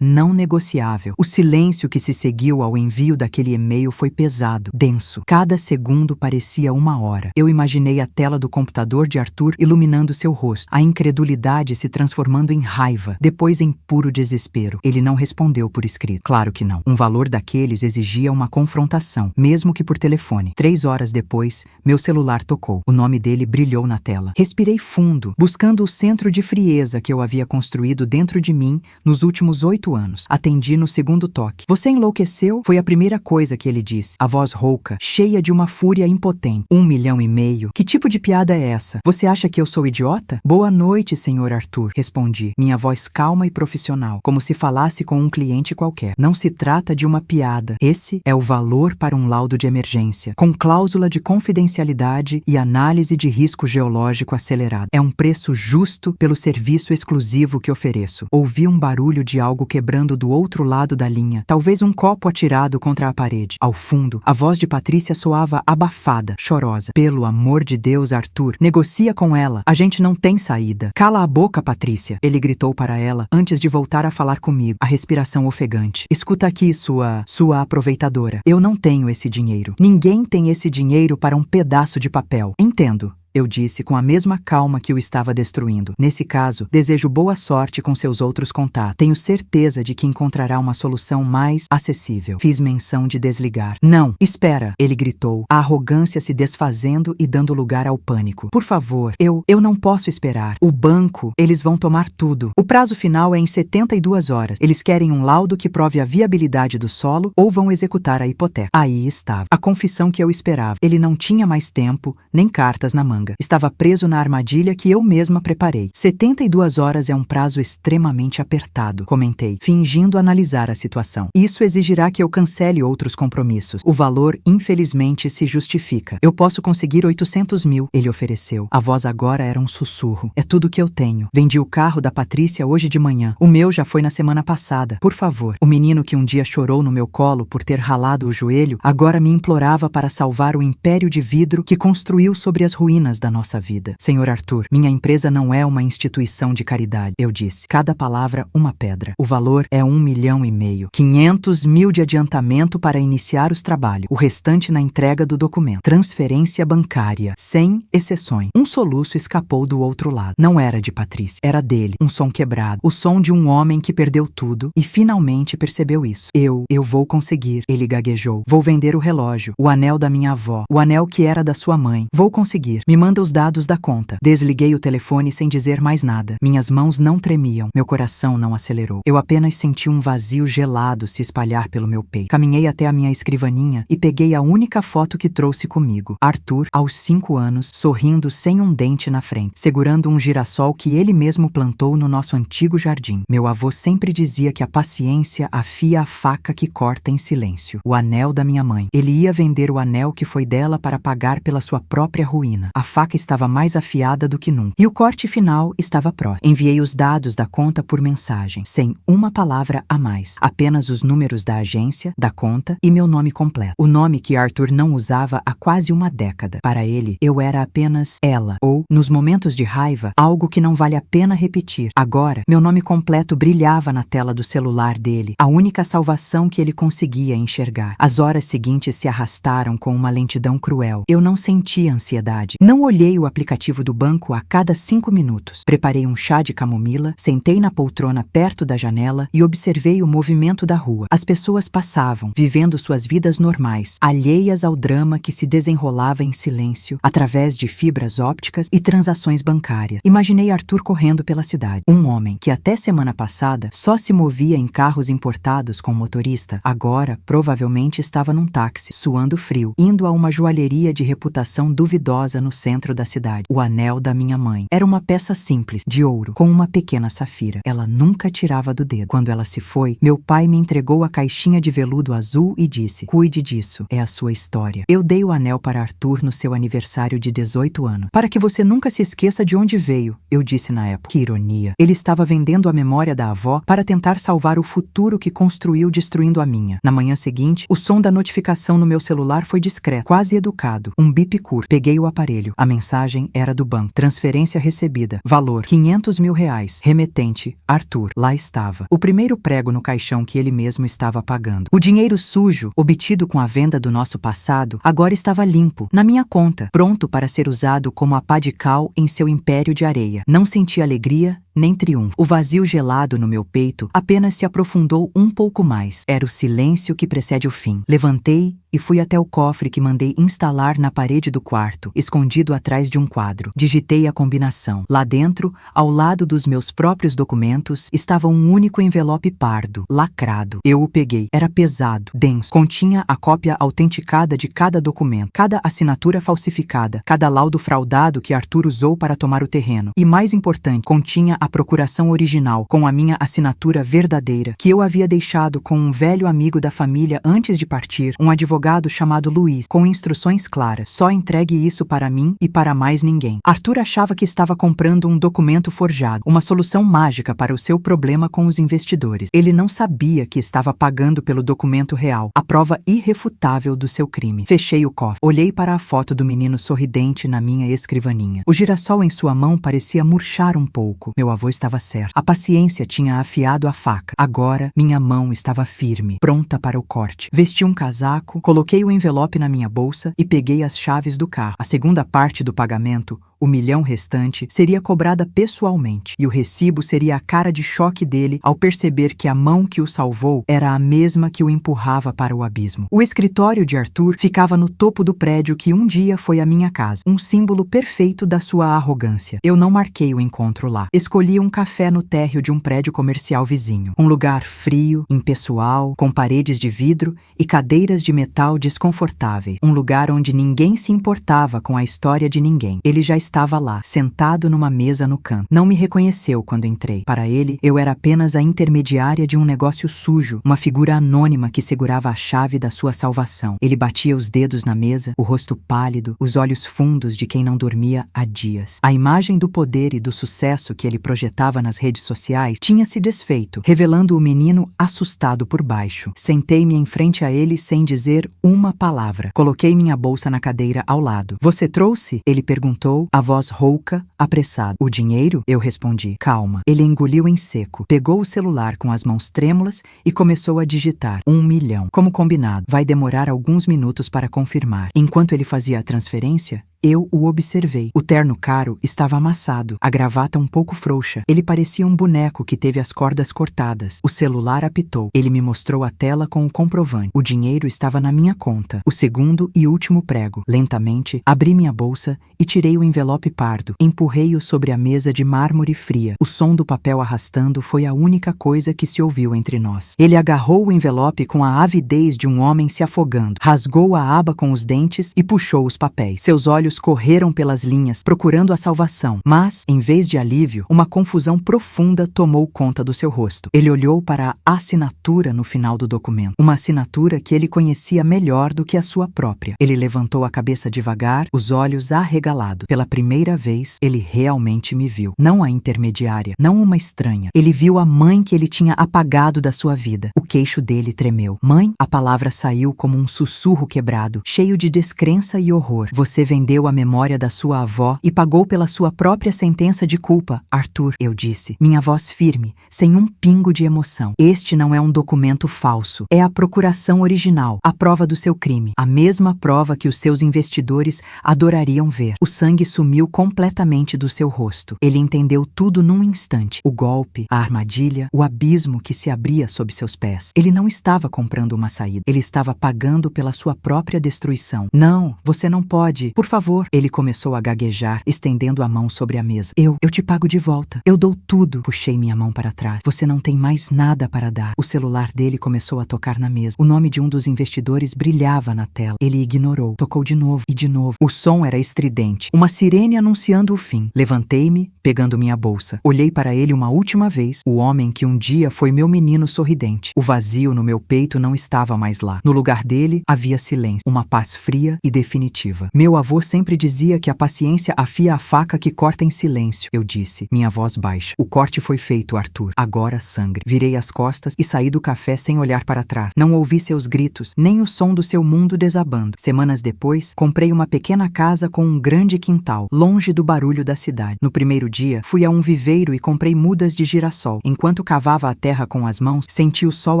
Não negociável. O silêncio que se seguiu ao envio daquele e-mail foi pesado, denso. Cada segundo parecia uma hora. Eu imaginei a tela do computador de Arthur iluminando seu rosto, a incredulidade se transformando em raiva, depois em puro desespero. Ele não respondeu por escrito. Claro que não. Um valor daqueles exigia uma confrontação, mesmo que por telefone. 3 horas depois, meu celular tocou. O nome dele brilhou na tela. Respirei fundo, buscando o centro de frieza que eu havia construído dentro de mim nos últimos 8 anos. Atendi no segundo toque. Você enlouqueceu? Foi a primeira coisa que ele disse. A voz rouca, cheia de uma fúria impotente. R$1,5 milhão? Que tipo de piada é essa? Você acha que eu sou idiota? Boa noite, senhor Arthur, respondi, minha voz calma e profissional, como se falasse com um cliente qualquer. Não se trata de uma piada. Esse é o valor para um laudo de emergência, com cláusula de confidencialidade e análise de risco geológico acelerado. É um preço justo pelo serviço exclusivo que ofereço. Ouvi um barulho de algo quebrando do outro lado da linha, talvez um copo atirado contra a parede. Ao fundo, a voz de Patrícia soava abafada, chorosa. Pelo amor de Deus, Arthur, negocia com ela. A gente não tem saída. Cala a boca, Patrícia. Ele gritou para ela antes de voltar a falar comigo, a respiração ofegante. Escuta aqui, sua aproveitadora. Eu não tenho esse dinheiro. Ninguém tem esse dinheiro para um pedaço de papel. Entendo. Eu disse com a mesma calma que o estava destruindo. Nesse caso, desejo boa sorte com seus outros contatos. Tenho certeza de que encontrará uma solução mais acessível. Fiz menção de desligar. Não, espera, ele gritou, a arrogância se desfazendo e dando lugar ao pânico. Por favor, eu não posso esperar. O banco, eles vão tomar tudo. O prazo final é em 72 horas. Eles querem um laudo que prove a viabilidade do solo ou vão executar a hipoteca. Aí estava. A confissão que eu esperava. Ele não tinha mais tempo, nem cartas na manga. Estava preso na armadilha que eu mesma preparei. 72 horas é um prazo extremamente apertado, comentei, fingindo analisar a situação. Isso exigirá que eu cancele outros compromissos. O valor, infelizmente, se justifica. Eu posso conseguir 800 mil, ele ofereceu. A voz agora era um sussurro. É tudo que eu tenho. Vendi o carro da Patrícia hoje de manhã. O meu já foi na semana passada. Por favor. O menino que um dia chorou no meu colo por ter ralado o joelho, agora me implorava para salvar o império de vidro que construiu sobre as ruínas da nossa vida. Senhor Arthur, minha empresa não é uma instituição de caridade, eu disse. Cada palavra, uma pedra. O valor é R$1,5 milhão. 500 mil de adiantamento para iniciar os trabalhos. O restante na entrega do documento. Transferência bancária. Sem exceções. Um soluço escapou do outro lado. Não era de Patrícia. Era dele. Um som quebrado. O som de um homem que perdeu tudo e finalmente percebeu isso. Eu vou conseguir. Ele gaguejou. Vou vender o relógio. O anel da minha avó. O anel que era da sua mãe. Vou conseguir. Me Me manda os dados da conta. Desliguei o telefone sem dizer mais nada. Minhas mãos não tremiam. Meu coração não acelerou. Eu apenas senti um vazio gelado se espalhar pelo meu peito. Caminhei até a minha escrivaninha e peguei a única foto que trouxe comigo. Arthur, aos 5 anos, sorrindo sem um dente na frente, segurando um girassol que ele mesmo plantou no nosso antigo jardim. Meu avô sempre dizia que a paciência afia a faca que corta em silêncio. O anel da minha mãe. Ele ia vender o anel que foi dela para pagar pela sua própria ruína. A faca estava mais afiada do que nunca. E o corte final estava próximo. Enviei os dados da conta por mensagem, sem uma palavra a mais. Apenas os números da agência, da conta e meu nome completo. O nome que Arthur não usava há quase uma década. Para ele, eu era apenas ela. Ou, nos momentos de raiva, algo que não vale a pena repetir. Agora, meu nome completo brilhava na tela do celular dele. A única salvação que ele conseguia enxergar. As horas seguintes se arrastaram com uma lentidão cruel. Eu não sentia ansiedade. Não olhei o aplicativo do banco a cada 5 minutos. Preparei um chá de camomila, sentei na poltrona perto da janela e observei o movimento da rua. As pessoas passavam, vivendo suas vidas normais, alheias ao drama que se desenrolava em silêncio, através de fibras ópticas e transações bancárias. Imaginei Arthur correndo pela cidade. Um homem que até semana passada só se movia em carros importados com motorista, agora provavelmente estava num táxi, suando frio, indo a uma joalheria de reputação duvidosa no centro da cidade. O anel da minha mãe. Era uma peça simples, de ouro, com uma pequena safira. Ela nunca tirava do dedo. Quando ela se foi, meu pai me entregou a caixinha de veludo azul e disse: "Cuide disso, é a sua história." Eu dei o anel para Arthur no seu aniversário de 18 anos. "Para que você nunca se esqueça de onde veio", eu disse na época. Que ironia. Ele estava vendendo a memória da avó para tentar salvar o futuro que construiu destruindo a minha. Na manhã seguinte, o som da notificação no meu celular foi discreto, quase educado. Um bip curto. Peguei o aparelho. A mensagem era do banco. Transferência recebida. Valor: R$500 mil. Remetente: Arthur. Lá estava. O primeiro prego no caixão que ele mesmo estava pagando. O dinheiro sujo, obtido com a venda do nosso passado, agora estava limpo, na minha conta, pronto para ser usado como a pá de cal em seu império de areia. Não senti alegria nem triunfo. O vazio gelado no meu peito apenas se aprofundou um pouco mais. Era o silêncio que precede o fim. Levantei e fui até o cofre que mandei instalar na parede do quarto, escondido atrás de um quadro. Digitei a combinação. Lá dentro, ao lado dos meus próprios documentos, estava um único envelope pardo, lacrado. Eu o peguei. Era pesado, denso. Continha a cópia autenticada de cada documento, cada assinatura falsificada, cada laudo fraudado que Arthur usou para tomar o terreno. E mais importante, continha a procuração original, com a minha assinatura verdadeira, que eu havia deixado com um velho amigo da família antes de partir, um advogado chamado Luiz, com instruções claras: só entregue isso para mim e para mais ninguém. Arthur achava que estava comprando um documento forjado, uma solução mágica para o seu problema com os investidores. Ele não sabia que estava pagando pelo documento real, a prova irrefutável do seu crime. Fechei o cofre. Olhei para a foto do menino sorridente na minha escrivaninha. O girassol em sua mão parecia murchar um pouco. Meu avô estava certo. A paciência tinha afiado a faca. Agora, minha mão estava firme, pronta para o corte. Vesti um casaco, coloquei o envelope na minha bolsa e peguei as chaves do carro. A segunda parte do pagamento, o R$1 milhão restante, seria cobrada pessoalmente, e o recibo seria a cara de choque dele ao perceber que a mão que o salvou era a mesma que o empurrava para o abismo. O escritório de Arthur ficava no topo do prédio que um dia foi a minha casa, um símbolo perfeito da sua arrogância. Eu não marquei o encontro lá. Escolhi um café no térreo de um prédio comercial vizinho. Um lugar frio, impessoal, com paredes de vidro e cadeiras de metal desconfortáveis. Um lugar onde ninguém se importava com a história de ninguém. Ele já estava lá, sentado numa mesa no canto. Não me reconheceu quando entrei. Para ele, eu era apenas a intermediária de um negócio sujo, uma figura anônima que segurava a chave da sua salvação. Ele batia os dedos na mesa, o rosto pálido, os olhos fundos de quem não dormia há dias. A imagem do poder e do sucesso que ele projetava nas redes sociais tinha se desfeito, revelando o menino assustado por baixo. Sentei-me em frente a ele sem dizer uma palavra. Coloquei minha bolsa na cadeira ao lado. "Você trouxe?" ele perguntou, a voz rouca, apressada. "O dinheiro?" eu respondi. "Calma." Ele engoliu em seco, pegou o celular com as mãos trêmulas e começou a digitar: R$1 milhão. Como combinado, vai demorar alguns minutos para confirmar. Enquanto ele fazia a transferência, Eu o observei. O terno caro estava amassado, a gravata um pouco frouxa. Ele parecia um boneco que teve as cordas cortadas. O celular apitou. Ele me mostrou a tela com o comprovante. O dinheiro estava na minha conta. O segundo e último prego. Lentamente, abri minha bolsa e tirei o envelope pardo. Empurrei-o sobre a mesa de mármore fria. O som do papel arrastando foi a única coisa que se ouviu entre nós. Ele agarrou o envelope com a avidez de um homem se afogando. Rasgou a aba com os dentes e puxou os papéis. Seus olhos correram pelas linhas, procurando a salvação. Mas, em vez de alívio, uma confusão profunda tomou conta do seu rosto. Ele olhou para a assinatura no final do documento. Uma assinatura que ele conhecia melhor do que a sua própria. Ele levantou a cabeça devagar, os olhos arregalados. Pela primeira vez, ele realmente me viu. Não a intermediária, não uma estranha. Ele viu a mãe que ele tinha apagado da sua vida. O queixo dele tremeu. Mãe? A palavra saiu como um sussurro quebrado, cheio de descrença e horror. Você vendeu a memória da sua avó e pagou pela sua própria sentença de culpa, Arthur, eu disse, minha voz firme, sem um pingo de emoção. Este não é um documento falso. É a procuração original, a prova do seu crime. A mesma prova que os seus investidores adorariam ver. O sangue sumiu completamente do seu rosto. Ele entendeu tudo num instante. O golpe, a armadilha, o abismo que se abria sob seus pés. Ele não estava comprando uma saída. Ele estava pagando pela sua própria destruição. Não, você não pode. Por favor. Ele começou a gaguejar, estendendo a mão sobre a mesa. Eu te pago de volta. Eu dou tudo. Puxei minha mão para trás. Você não tem mais nada para dar. O celular dele começou a tocar na mesa. O nome de um dos investidores brilhava na tela. Ele ignorou. Tocou de novo e de novo. O som era estridente. Uma sirene anunciando o fim. Levantei-me, pegando minha bolsa. Olhei para ele uma última vez. O homem que um dia foi meu menino sorridente. O vazio no meu peito não estava mais lá. No lugar dele, havia silêncio. Uma paz fria e definitiva. Meu avô sempre dizia que a paciência afia a faca que corta em silêncio. Eu disse, minha voz baixa. O corte foi feito, Arthur. Agora sangre. Virei as costas e saí do café sem olhar para trás. Não ouvi seus gritos, nem o som do seu mundo desabando. Semanas depois, comprei uma pequena casa com um grande quintal, longe do barulho da cidade. No primeiro dia, fui a um viveiro e comprei mudas de girassol. Enquanto cavava a terra com as mãos, senti o sol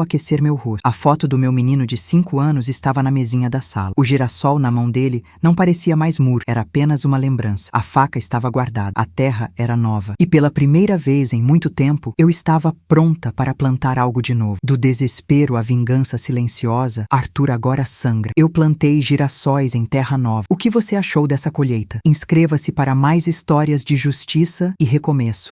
aquecer meu rosto. A foto do meu menino de 5 anos estava na mesinha da sala. O girassol na mão dele não parecia mais muro, era apenas uma lembrança. A faca estava guardada, a terra era nova. E pela primeira vez em muito tempo, eu estava pronta para plantar algo de novo. Do desespero à vingança silenciosa, Arthur agora sangra. Eu plantei girassóis em terra nova. O que você achou dessa colheita? Inscreva-se para mais histórias de justiça e recomeço.